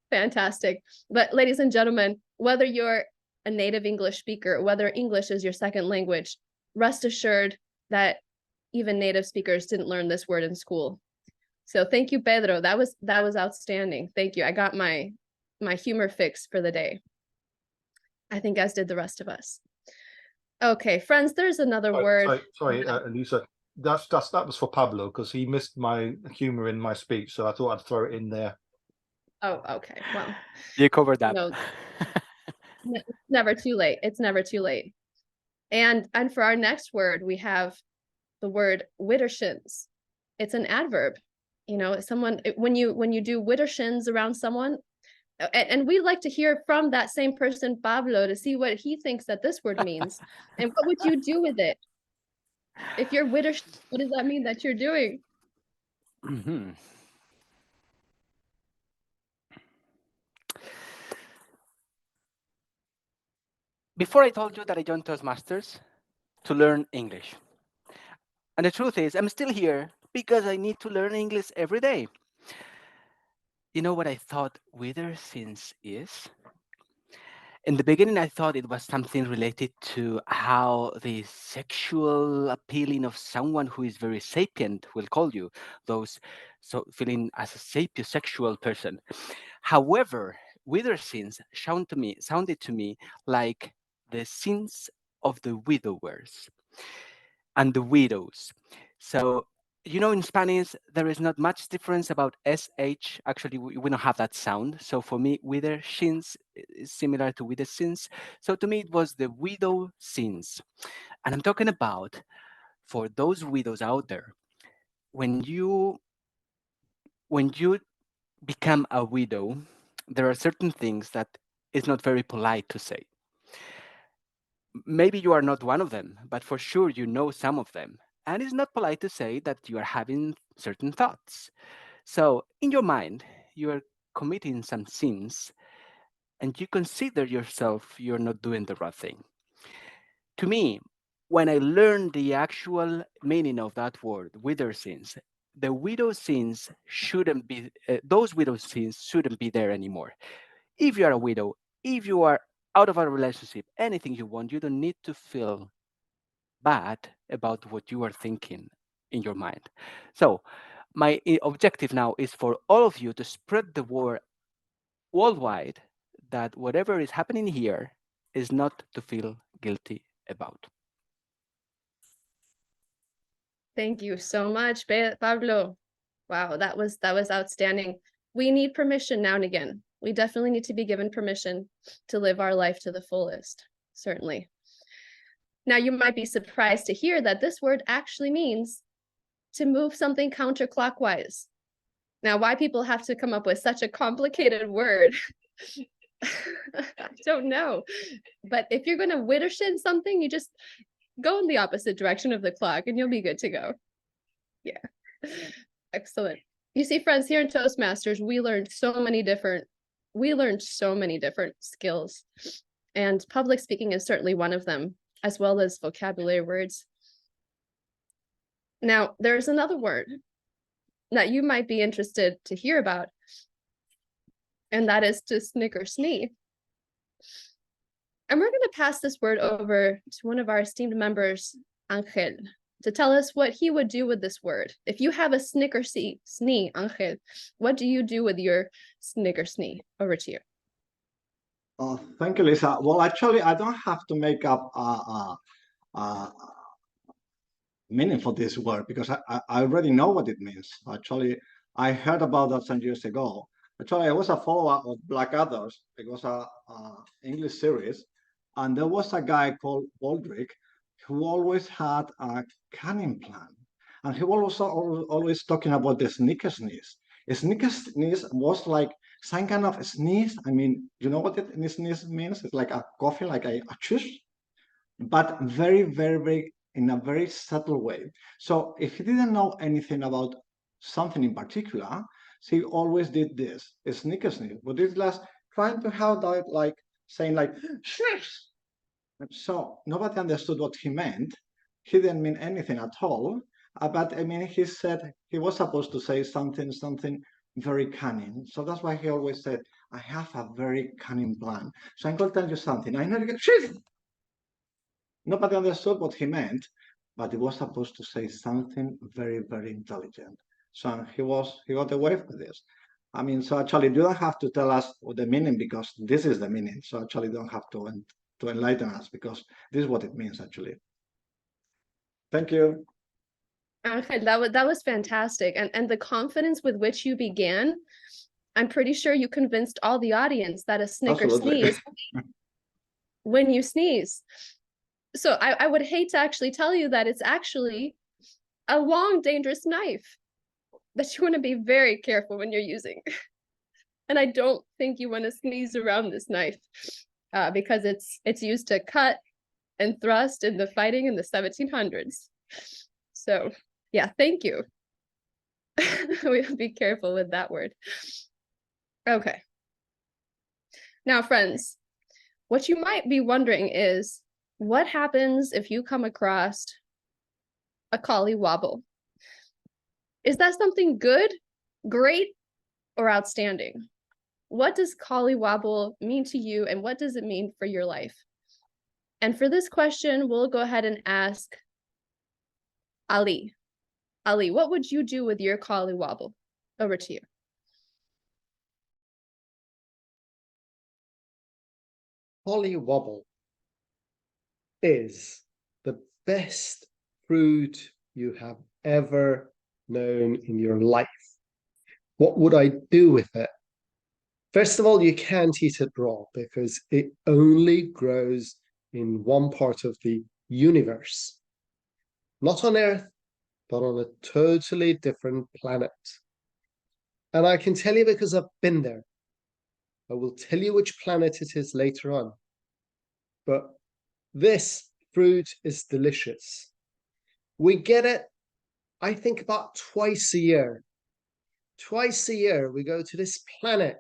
Fantastic. But ladies and gentlemen, whether you're a native English speaker, whether English is your second language, rest assured that even native speakers didn't learn this word in school. So thank you, Pedro. That was outstanding. Thank you. I got my humor fix for the day. I think as did the rest of us. Okay, friends, there's another word. Sorry, Lisa. That was for Pablo, because he missed my humor in my speech, so I thought I'd throw it in there. Oh, okay. Well, you covered that. No, it's never too late. It's never too late. And for our next word, we have the word widdershins. It's an adverb. You know, when you do widdershins around someone, and we'd like to hear from that same person, Pablo, to see what he thinks that this word means. And what would you do with it? If you're widdershins, what does that mean that you're doing? Mm-hmm. Before I told you that I joined Toastmasters to learn English. And the truth is, I'm still here because I need to learn English every day. You know what I thought widdershins is? In the beginning, I thought it was something related to how the sexual appealing of someone who is very sapient will call you, so feeling as a sapiosexual person. However, widdershins sounded to me like the sins of the widowers and the widows. So, you know, in Spanish, there is not much difference about SH. Actually, we don't have that sound. So for me, widdershins is similar to widdershins. So to me, it was the widow sins. And I'm talking about, for those widows out there, when you become a widow, there are certain things that is not very polite to say. Maybe you are not one of them, but for sure you know some of them. And it's not polite to say that you are having certain thoughts. So in your mind, you are committing some sins and you consider yourself you're not doing the right thing. To me, when I learned the actual meaning of that word, widow sins, the widow sins shouldn't be, those widow sins shouldn't be there anymore. If you are a widow, if you are out of a relationship, anything you want, you don't need to feel bad about what you are thinking in your mind. So my objective now is for all of you to spread the word worldwide that whatever is happening here is not to feel guilty about. Thank you so much, Pablo. Wow, that was outstanding. We need permission now and again. We definitely need to be given permission to live our life to the fullest, certainly. Now, you might be surprised to hear that this word actually means to move something counterclockwise. Now, why people have to come up with such a complicated word, I don't know. But if you're going to widdershin something, you just go in the opposite direction of the clock and you'll be good to go. Yeah, excellent. You see, friends, here in Toastmasters, we learned so many different skills, and public speaking is certainly one of them. as well as vocabulary words. Now, there's another word that you might be interested to hear about, and that is to snicker snee. And we're going to pass this word over to one of our esteemed members, Angel, to tell us what he would do with this word. If you have a snicker snee, Angel, what do you do with your snicker snee? Over to you. Oh, thank you, Lisa. Well, actually, I don't have to make up meaning for this word because I already know what it means. Actually, I heard about that some years ago. Actually, I was a follower of Blackadder's. It was a English series, and there was a guy called Baldrick who always had a cunning plan, and he was always talking about the sneaker sneeze. A sneaker sneeze was like some kind of sneeze. I mean, you know what a sneeze means? It's like a coffee, like a chush, but very, very, very in a very subtle way. So if he didn't know anything about something in particular, he always did this, a sneaker sneeze. But it's last trying to have that like saying like shush. So nobody understood what he meant. He didn't mean anything at all. But I mean, he said he was supposed to say something very cunning. So that's why he always said, I have a very cunning plan. So I'm going to tell you something. I know you get shit. Nobody understood what he meant, but he was supposed to say something very, very intelligent. So he got away with this. I mean, so actually you don't have to tell us the meaning because this is the meaning. So actually you don't have to enlighten us because this is what it means actually. Thank you. Okay, that was fantastic. And the confidence with which you began, I'm pretty sure you convinced all the audience that a snicker sneeze when you sneeze. So I would hate to actually tell you that it's actually a long, dangerous knife that you want to be very careful when you're using. And I don't think you want to sneeze around this knife because it's used to cut and thrust in the fighting in the 1700s. So yeah, thank you. We'll be careful with that word. Okay. Now, friends, what you might be wondering is, what happens if you come across a collywobble? Is that something good, great, or outstanding? What does collywobble mean to you, and what does it mean for your life? And for this question, we'll go ahead and ask Ali. Ali, what would you do with your collywobble? Over to you. Collywobble is the best fruit you have ever known in your life. What would I do with it? First of all, you can't eat it raw because it only grows in one part of the universe. Not on Earth, but on a totally different planet. And I can tell you because I've been there. I will tell you which planet it is later on. But this fruit is delicious. We get it, I think, about twice a year. Twice a year, we go to this planet.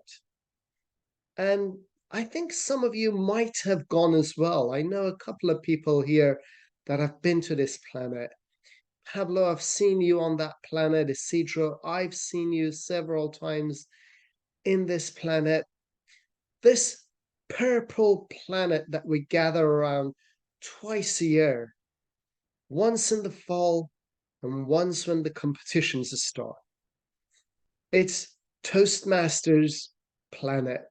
And I think some of you might have gone as well. I know a couple of people here that have been to this planet. Pablo, I've seen you on that planet. Izidro, I've seen you several times in this planet. This purple planet that we gather around twice a year, once in the fall and once when the competitions start. It's Toastmasters planet.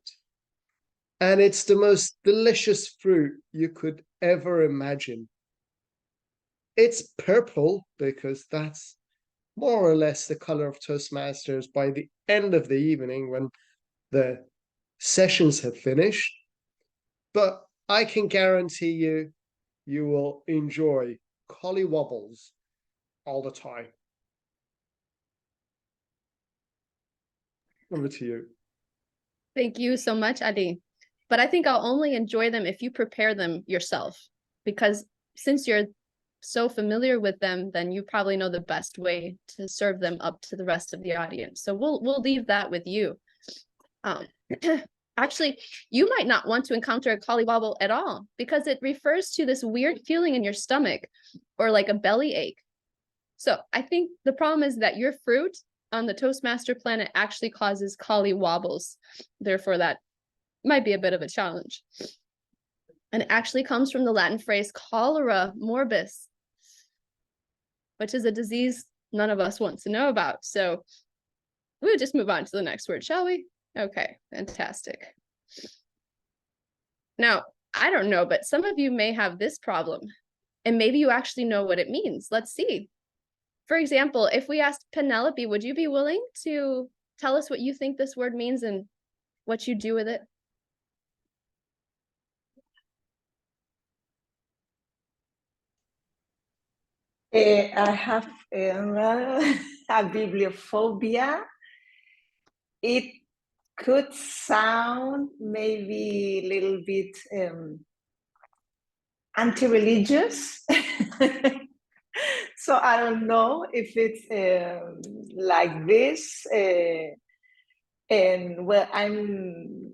And it's the most delicious fruit you could ever imagine. It's purple because that's more or less the color of Toastmasters by the end of the evening when the sessions have finished. But I can guarantee you, you will enjoy collywobbles all the time. Over to you. Thank you so much, Ali. But I think I'll only enjoy them if you prepare them yourself, because since you're so familiar with them, then you probably know the best way to serve them up to the rest of the audience. So we'll leave that with you. Actually, you might not want to encounter a collywobble at all because it refers to this weird feeling in your stomach or like a belly ache. So I think the problem is that your fruit on the Toastmaster planet actually causes collywobbles. Therefore, that might be a bit of a challenge. And it actually comes from the Latin phrase cholera morbus, which is a disease none of us want to know about. So we'll just move on to the next word, shall we? Okay, fantastic. Now, I don't know, but some of you may have this problem, and maybe you actually know what it means. Let's see. For example, if we asked Penelope, would you be willing to tell us what you think this word means and what you do with it? I have a bibliophobia. It could sound maybe a little bit anti-religious. So I don't know if it's like this. And well, I'm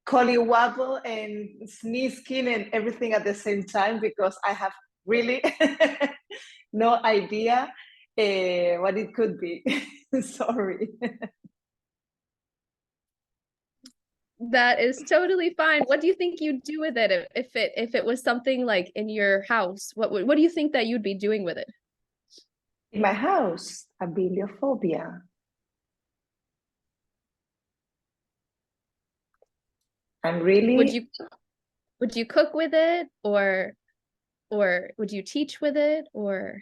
collywobble and sneezing and everything at the same time because I have really no idea what it could be. Sorry. That is totally fine. What do you think you'd do with it if it was something like in your house? What do you think that you'd be doing with it? In my house, a bibliophobia. I'm really. Would you cook with it, or would you teach with it, or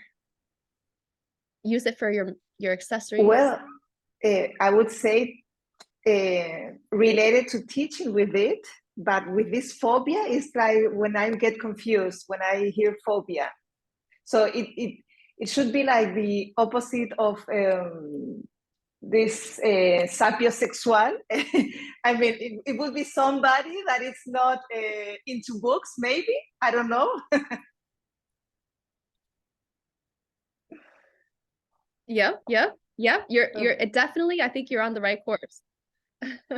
use it for your accessories? Well, I would say related to teaching with it, but with this phobia, it's like when I get confused when I hear phobia. So it should be like the opposite of this sapiosexual. I mean, it would be somebody that is not into books, maybe. I don't know. Yeah. You're definitely. I think you're on the right course.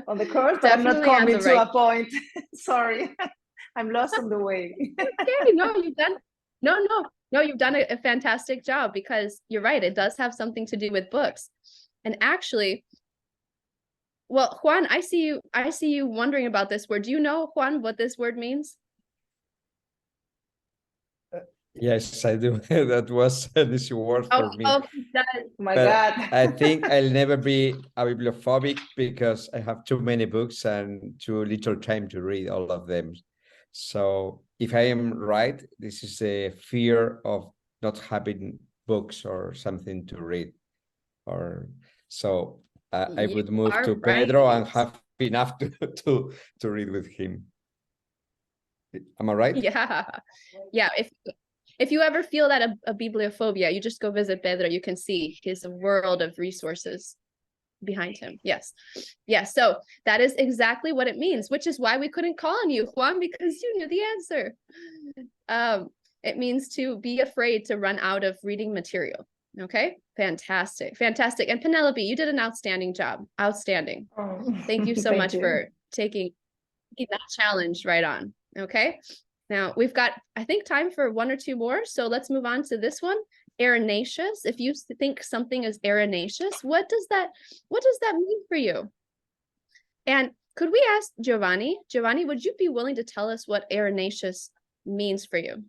On the course, but I'm not coming to a point. Sorry, I'm lost on the way. Okay, no, you've done. No, you've done a fantastic job, because you're right. It does have something to do with books. And actually, well, Juan, I see you wondering about this word. Do you know, Juan, what this word means? Yes, I do. That was an easy word for me. Oh my But God. I think I'll never be a bibliophobic because I have too many books and too little time to read all of them. So if I am right, this is a fear of not having books or something to read. Or so I would move to Pedro and have enough to read with him. Am I right? Yeah. If you ever feel that a bibliophobia, you just go visit Pedro. You can see his world of resources behind him. Yes. So that is exactly what it means, which is why we couldn't call on you, Juan, because you knew the answer. It means to be afraid to run out of reading material. Okay, fantastic. And Penelope, you did an outstanding job. Outstanding. Thank you so much for taking that challenge right on. Okay. Now we've got, I think, time for one or two more. So let's move on to this one. Arenaceous. If you think something is arenaceous, what does that mean for you? And could we ask Giovanni? Giovanni, would you be willing to tell us what arenaceous means for you?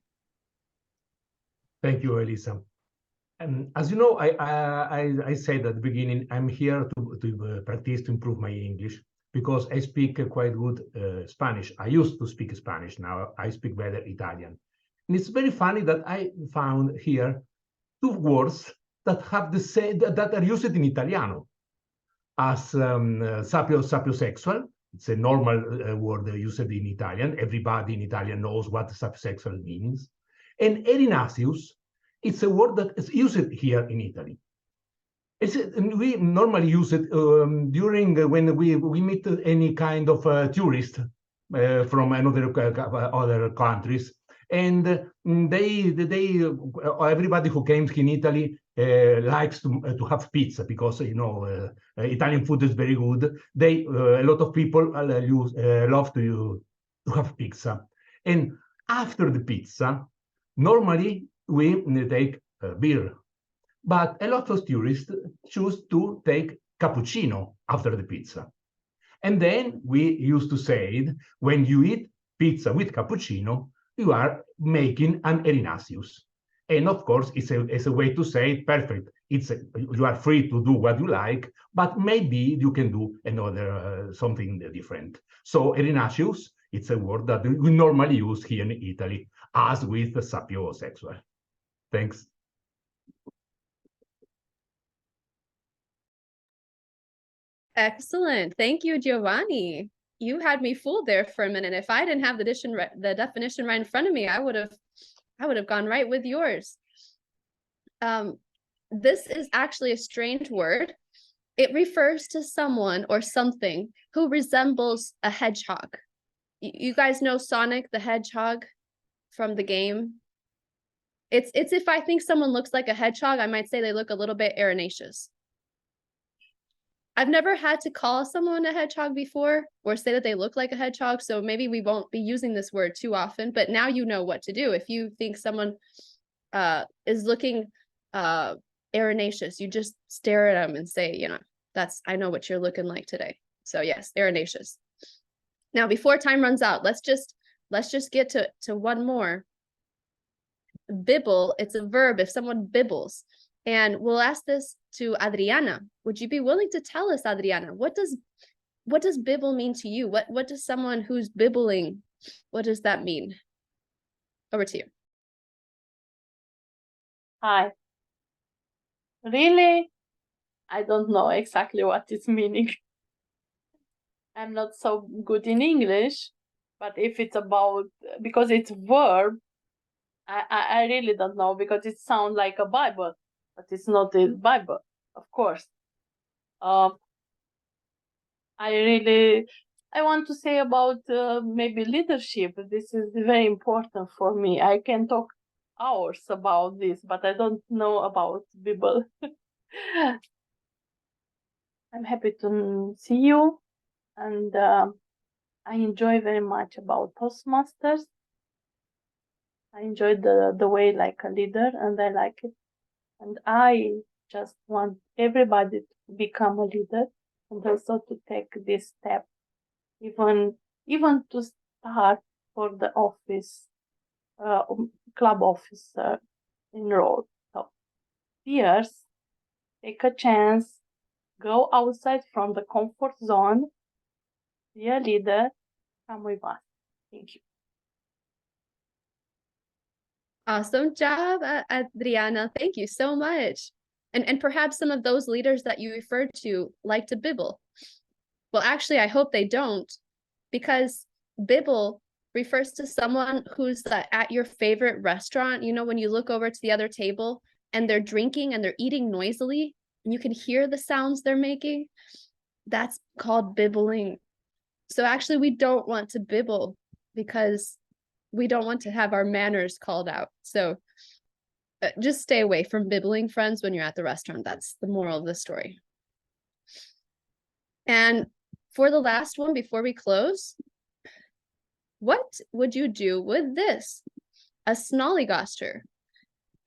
Thank you, Elisa. As you know, I said at the beginning, I'm here to practice to improve my English, because I speak quite good Spanish. I used to speak Spanish. Now I speak better Italian. And it's very funny that I found here two words that have the same, that are used in Italiano, as sapiosexual. It's a normal word used in Italian. Everybody in Italian knows what sapiosexual means. And erinaceus, it's a word that is used here in Italy. We normally use it during when we meet any kind of tourist from other countries, and everybody who came in Italy likes to have pizza because Italian food is very good. They a lot of people love to have pizza, and after the pizza, normally we take beer, but a lot of tourists choose to take cappuccino after the pizza. And then we used to say, when you eat pizza with cappuccino, you are making an Erinaceus. And of course, it's a way to say it perfect. You are free to do what you like, but maybe you can do another something different. So Erinaceus, it's a word that we normally use here in Italy, as with sapiosexual. Thanks. Excellent. Thank you, Giovanni. You had me fooled there for a minute. If I didn't have the definition right in front of me, I would have gone right with yours. This is actually a strange word. It refers to someone or something who resembles a hedgehog. You guys know Sonic the Hedgehog from the game? It's if I think someone looks like a hedgehog, I might say they look a little bit Erinaceous. I've never had to call someone a hedgehog before or say that they look like a hedgehog, so maybe we won't be using this word too often, but now you know what to do. If you think someone is looking Erinaceous, you just stare at them and say, I know what you're looking like today. So yes, Erinaceous. Now, before time runs out, let's just get to one more. Bibble, it's a verb if someone bibbles. And we'll ask this to Adriana. Would you be willing to tell us, Adriana, what does bibble mean to you? What does someone who's bibbling, what does that mean? Over to you. Hi. Really? I don't know exactly what it's meaning. I'm not so good in English, but if it's about, because it's verb, I really don't know, because it sounds like a Bible, but it's not the Bible, of course. I want to say about maybe leadership. This is very important for me. I can talk hours about this, but I don't know about Bible. I'm happy to see you, and I enjoy very much about Toastmasters. I enjoy the way like a leader, and I like it. And I just want everybody to become a leader, and also to take this step, even to start for the office, club officer enrolled. So, peers, take a chance, go outside from the comfort zone, be a leader, come with us. Thank you. Awesome job, Adriana. Thank you so much. And perhaps some of those leaders that you referred to like to bibble. Well, actually, I hope they don't, because bibble refers to someone who's at your favorite restaurant. When you look over to the other table and they're drinking and they're eating noisily, and you can hear the sounds they're making, that's called bibbling. So actually, we don't want to bibble because we don't want to have our manners called out. So just stay away from bibbling, friends, when you're at the restaurant. That's the moral of the story. And for the last one, before we close, what would you do with this? A snollygoster.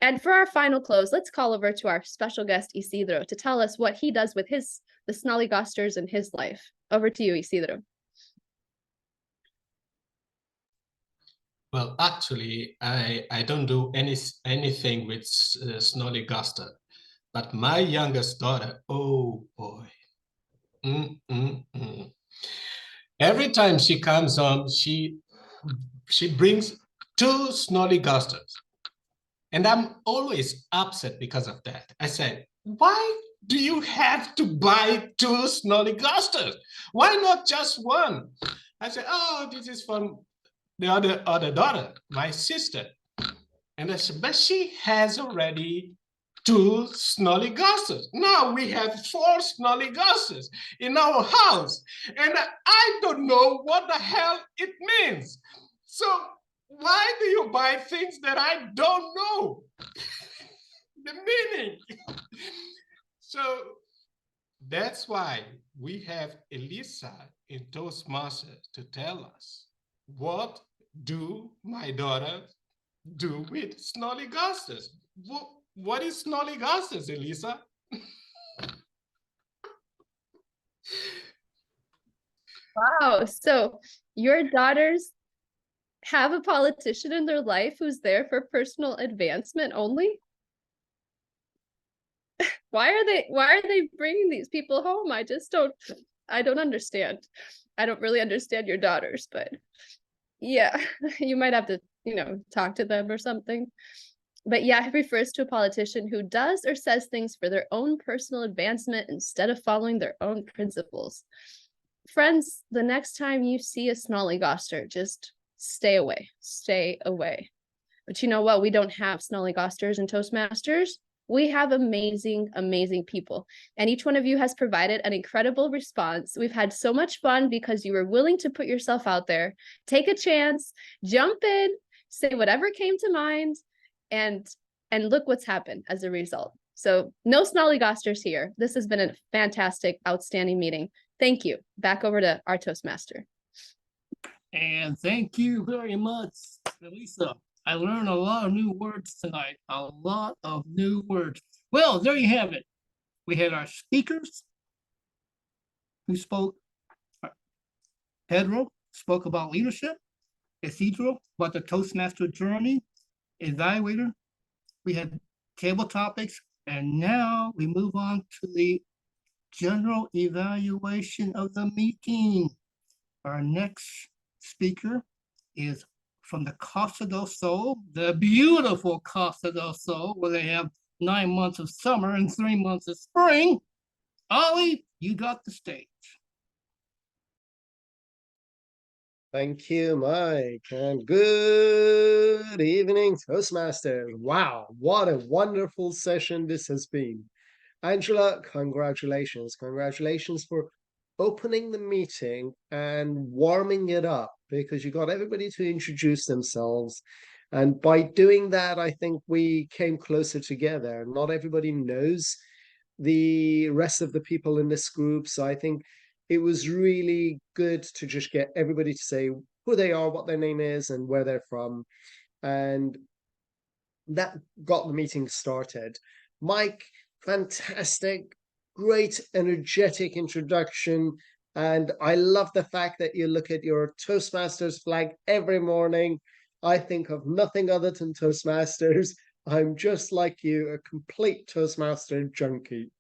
And for our final close, let's call over to our special guest, Izidro, to tell us what he does with the snollygosters in his life. Over to you, Izidro. Well, actually, I don't do anything with snollygoster, but my youngest daughter, oh boy. Every time she comes home, she brings 2 snollygosters. And I'm always upset because of that. I said, why do you have to buy 2 snollygosters? Why not just one? I said, oh, this is from the other daughter, my sister. And I said, but she has already 2 snollygosters. Now we have 4 snollygosters in our house. And I don't know what the hell it means. So why do you buy things that I don't know? the meaning. So that's why we have Elisa in Toastmasters to tell us, what do my daughter do with snollygosters? What is snollygosters, Elisa? Wow. So your daughters have a politician in their life who's there for personal advancement only? Why are they bringing these people home? I don't understand. I don't really understand your daughters, but yeah, you might have to, talk to them or something. But yeah, it refers to a politician who does or says things for their own personal advancement instead of following their own principles. Friends, the next time you see a snollygoster, just stay away. Stay away. But you know what? We don't have snollygosters and Toastmasters. We have amazing, amazing people. And each one of you has provided an incredible response. We've had so much fun because you were willing to put yourself out there, take a chance, jump in, say whatever came to mind, and look what's happened as a result. So no snollygosters here. This has been a fantastic, outstanding meeting. Thank you. Back over to our Toastmaster. And thank you very much, Elisa. I learned a lot of new words tonight, a lot of new words. Well, there you have it. We had our speakers who spoke. Pedro spoke about leadership. Izidro about the Toastmaster journey. Evaluator. We had table topics. And now we move on to the general evaluation of the meeting. Our next speaker is from the Costa del Sol, the beautiful Costa del Sol, where they have 9 months of summer and 3 months of spring. Ollie, you got the stage. Thank you, Mike, and good evening, Toastmasters. Wow, what a wonderful session this has been. Angela, congratulations. Congratulations for opening the meeting and warming it up, because you got everybody to introduce themselves. And by doing that, I think we came closer together. Not everybody knows the rest of the people in this group. So I think it was really good to just get everybody to say who they are, what their name is, and where they're from. And that got the meeting started. Mike, fantastic, great, energetic introduction. And I love the fact that you look at your Toastmasters flag every morning. I think of nothing other than Toastmasters. I'm just like you, a complete Toastmaster junkie.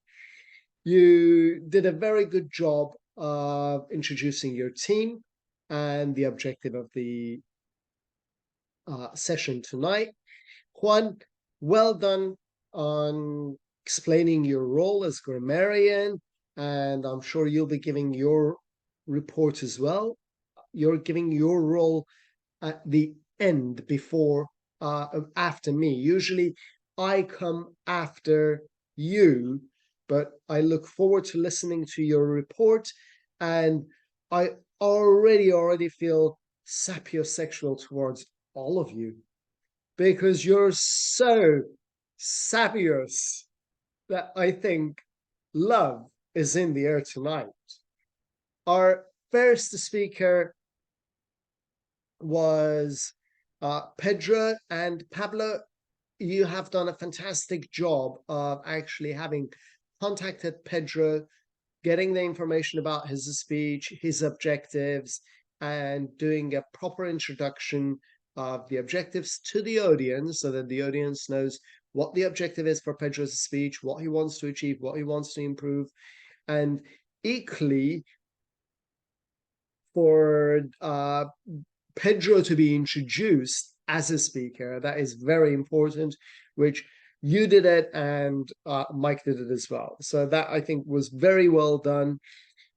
You did a very good job of introducing your team and the objective of the session tonight. Juan, well done on explaining your role as grammarian, and I'm sure you'll be giving your report as well. You're giving your role at the end before, after me. Usually I come after you, but I look forward to listening to your report, and I already feel sapiosexual towards all of you, because you're so sapious that I think love is in the air tonight. Our first speaker was Pedro, and Pablo. You have done a fantastic job of actually having contacted Pedro, getting the information about his speech, his objectives, and doing a proper introduction of the objectives to the audience, so that the audience knows what the objective is for Pedro's speech, what he wants to achieve, what he wants to improve. And equally, for Pedro to be introduced as a speaker, that is very important, which you did it and Mike did it as well. So that, I think, was very well done.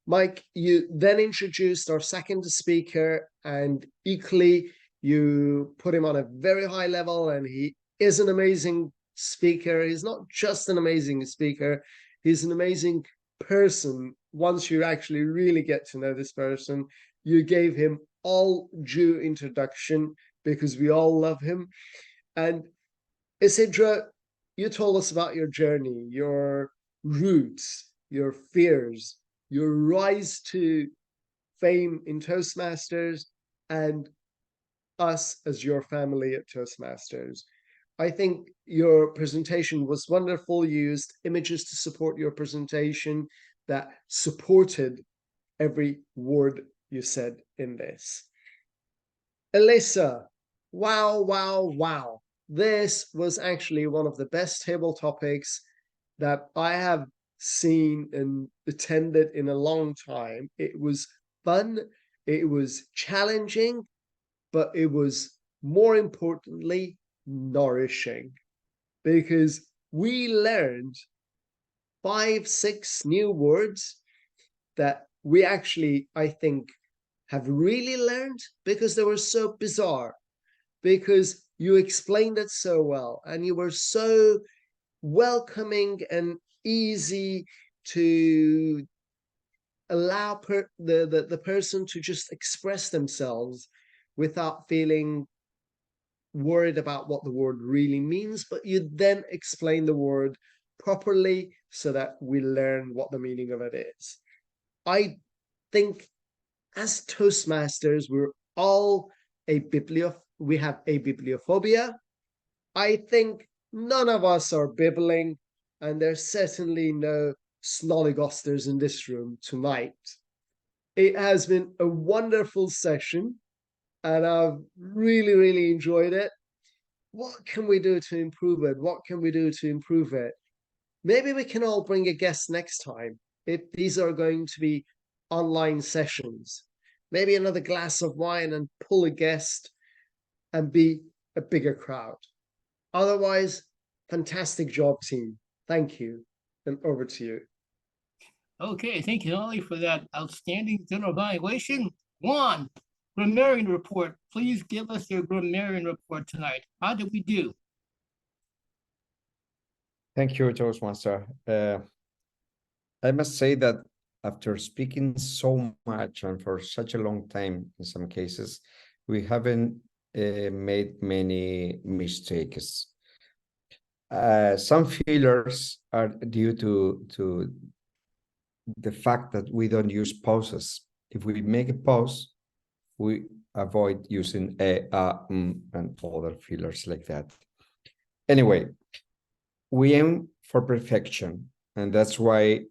Mike, you then introduced our second speaker, and equally you put him on a very high level, and he is an amazing speaker. He's not just an amazing speaker, he's an amazing person. Once you actually really get to know this person, you gave him all due introduction, because we all love him. And Izidro, you told us about your journey, your roots, your fears, your rise to fame in Toastmasters, and us as your family at Toastmasters. I think your presentation was wonderful. You used images to support your presentation that supported every word you said in this. Alyssa, wow, wow, wow. This was actually one of the best table topics that I have seen and attended in a long time. It was fun, it was challenging, but it was more importantly nourishing, because we learned 5, 6 new words that we actually, I think, have really learned because they were so bizarre, because you explained it so well and you were so welcoming and easy to allow the person to just express themselves without feeling worried about what the word really means, but you then explain the word properly so that we learn what the meaning of it is. I think as Toastmasters, we're all we have a bibliophobia. I think none of us are bibbling, and there's certainly no snollygosters in this room tonight. It has been a wonderful session, and I've really, really enjoyed it. What can we do to improve it? What can we do to improve it? Maybe we can all bring a guest next time, if these are going to be online sessions. Maybe another glass of wine and pull a guest and be a bigger crowd. Otherwise, fantastic job, team. Thank you. And over to you. Okay, thank you, Ollie, for that outstanding general evaluation. Juan, grammarian report. Please give us your grammarian report tonight. How did we do? Thank you, Toastmaster. I must say that after speaking so much and for such a long time, in some cases, we haven't made many mistakes. Some failures are due to the fact that we don't use pauses. If we make a pause, we avoid using and other fillers like that. Anyway, we aim for perfection, and that's why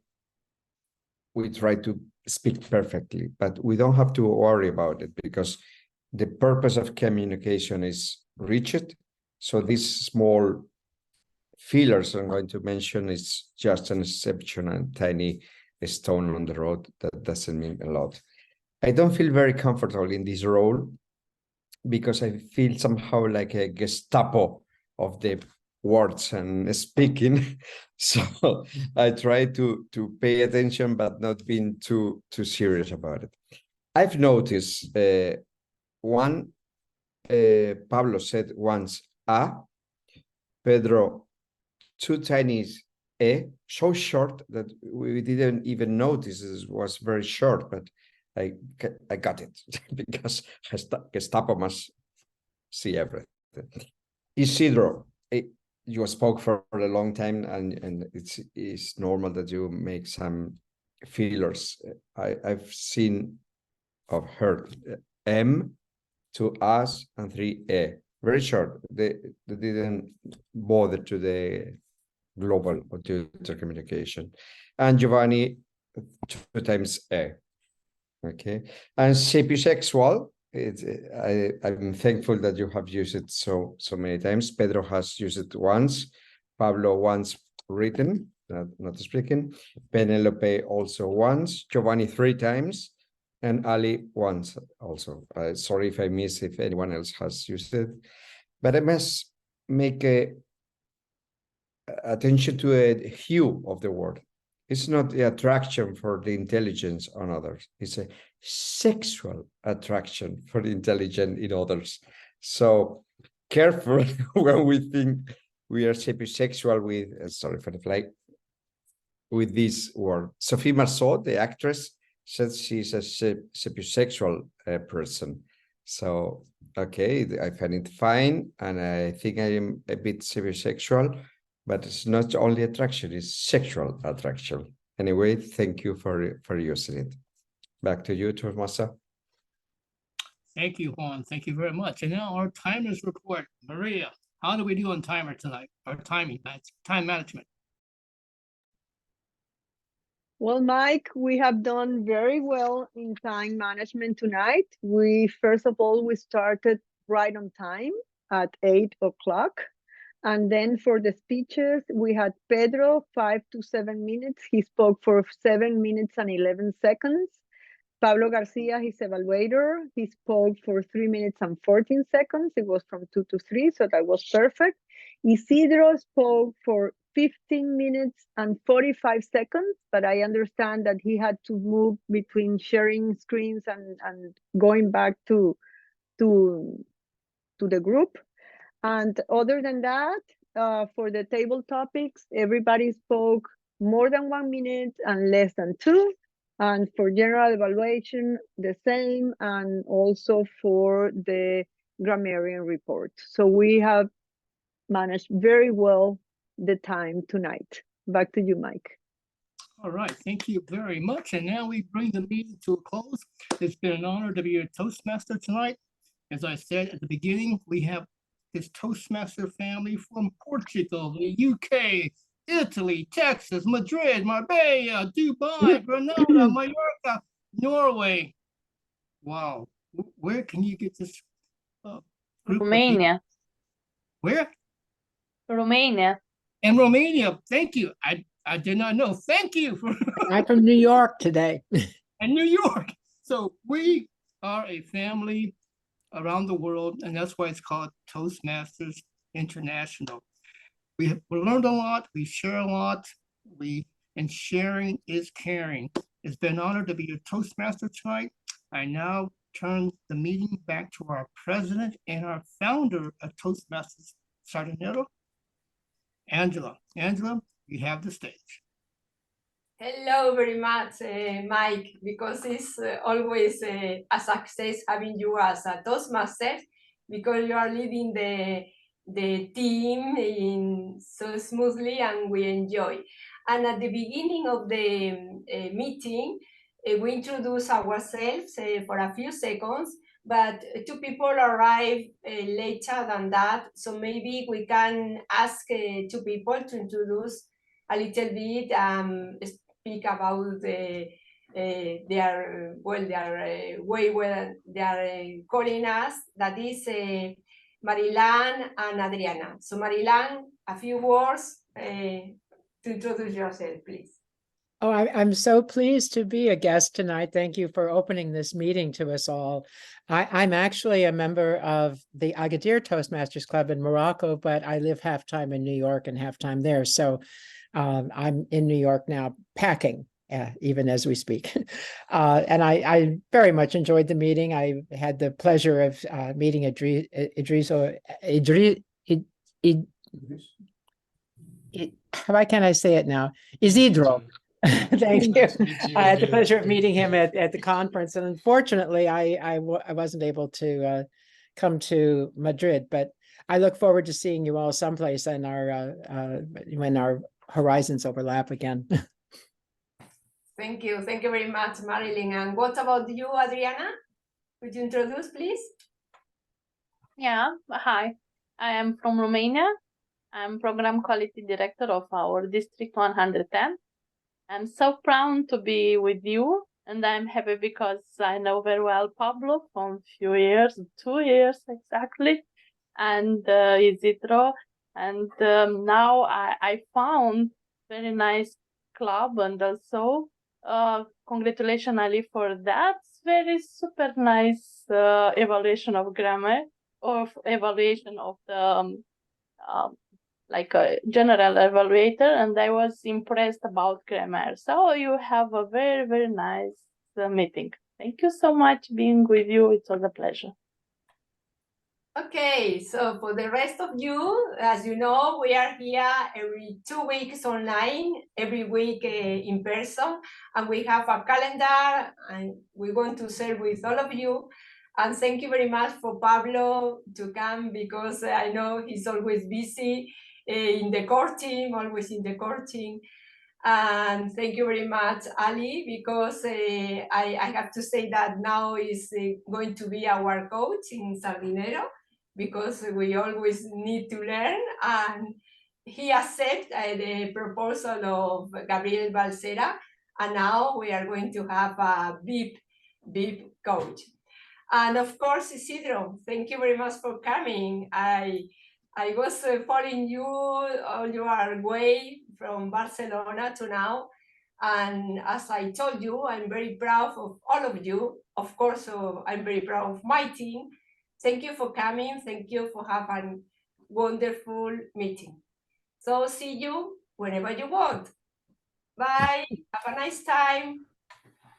we try to speak perfectly, but we don't have to worry about it because the purpose of communication is reached. So these small fillers I'm going to mention is just an exception and tiny stone on the road that doesn't mean a lot. I don't feel very comfortable in this role because I feel somehow like a Gestapo of the words and speaking. So I try to pay attention, but not being too serious about it. I've noticed Pablo said once Pedro 2 tiny so short that we didn't even notice it was very short, but I got it because Gestapo must see everything. Isidro, you spoke for a long time, and it's normal that you make some fillers. I've seen or heard M, 2 As, and 3 E. Very short. They didn't bother to the global or to communication. And Giovanni, 2 times E. Okay. And sapiosexual, I'm thankful that you have used it so many times. Pedro has used it once. Pablo once written, not speaking. Penelope also once. Giovanni 3 times. And Ali once also. Sorry if I miss if anyone else has used it. But I must make attention to a hue of the word. It's not the attraction for the intelligence on others. It's a sexual attraction for the intelligence in others. So careful when we think we are sapiosexual with, sorry for the fly, with this word. Sophie Marceau, the actress, says she's a sapiosexual person. So, okay, I find it fine. And I think I am a bit sapiosexual, but it's not only attraction, it's sexual attraction. Anyway, thank you for using it. Back to you, Tomasa. Thank you, Juan. Thank you very much. And now our timers report. Maria, how do we do on timer tonight? Our time management. Well, Mike, we have done very well in time management tonight. First of all, we started right on time at 8 o'clock. And then for the speeches, we had Pedro, 5 to 7 minutes. He spoke for 7 minutes and 11 seconds. Pablo Garcia, his evaluator, he spoke for 3 minutes and 14 seconds. It was from 2 to 3, so that was perfect. Izidro spoke for 15 minutes and 45 seconds, but I understand that he had to move between sharing screens and going back to the group. And other than that, for the table topics, everybody spoke more than 1 minute and less than 2. And for general evaluation, the same, and also for the grammarian report. So we have managed very well the time tonight. Back to you, Mike. All right, thank you very much. And now we bring the meeting to a close. It's been an honor to be your Toastmaster tonight. As I said at the beginning, we have this Toastmaster family from Portugal, the UK, Italy, Texas, Madrid, Marbella, Dubai, Granada, Mallorca, Norway. Wow, where can you get this group? Romania. Where? Romania. And Romania, thank you. I did not know. Thank you for I'm from New York today. and New York. So we are a family around the world, and that's why it's called Toastmasters International. We learned a lot, we share a lot, and sharing is caring. It's been an honor to be your Toastmaster tonight. I now turn the meeting back to our president and our founder of Toastmasters Sardinero, Angela. Angela, you have the stage. Hello very much, Mike, because it's always a success having you as a Toastmaster, because you are leading the team so smoothly and we enjoy. And at the beginning of the meeting, we introduce ourselves for a few seconds, but 2 people arrive later than that. So maybe we can ask 2 people to introduce a little bit, speak about their way where they are calling us. That is Marilan and Adriana. So Marilan, a few words to introduce yourself, please. Oh, I'm so pleased to be a guest tonight. Thank you for opening this meeting to us all. I'm actually a member of the Agadir Toastmasters Club in Morocco, but I live half time in New York and half time there. So I'm in New York now packing, even as we speak. And I very much enjoyed the meeting. I had the pleasure of meeting how can I say it now? Izidro. Thank you. I had the pleasure of meeting him at the conference, and unfortunately, I wasn't able to come to Madrid. But I look forward to seeing you all someplace in when our horizons overlap again. Thank you very much, Marilyn. And what about you, Adriana? Could you introduce, please? Yeah, hi. I am from Romania. I'm Program Quality Director of our District 110. I'm so proud to be with you, and I'm happy because I know very well Pablo from few years, 2 years exactly, and Izidro. And now I found very nice club, and also congratulations, Ali, for that. It's very super nice evaluation of grammar, or evaluation of the like a general evaluator, and I was impressed about grammar. So you have a very, very nice meeting. Thank you so much being with you. It was a pleasure. Okay, so for the rest of you, as you know, we are here every 2 weeks online, every week in person, and we have a calendar, and we want to share with all of you. And thank you very much for Pablo to come, because I know he's always busy in the core team, always in the core team. And thank you very much, Ali, because I have to say that now is going to be our coach in Sardinero, because we always need to learn. And he accepted the proposal of Gabriel Balsera, and now we are going to have a VIP coach. And of course, Izidro, thank you very much for coming. I was following you on your way from Barcelona to now. And as I told you, I'm very proud of all of you. Of course, I'm very proud of my team. Thank you for coming. Thank you for having a wonderful meeting. So see you whenever you want. Bye. Have a nice time.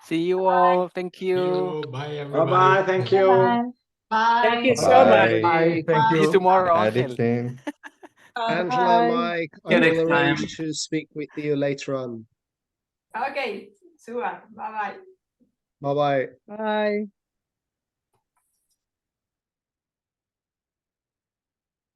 See you all. Thank you. Bye, everybody. Bye-bye. Thank you. Bye. Bye. Thank you so much. Bye. Thank See you you. tomorrow, Bye, Angel. Dixon. Angela, Mike, I you will next time. arrange to speak with you later on. Okay, super. Bye-bye. Bye-bye. Bye.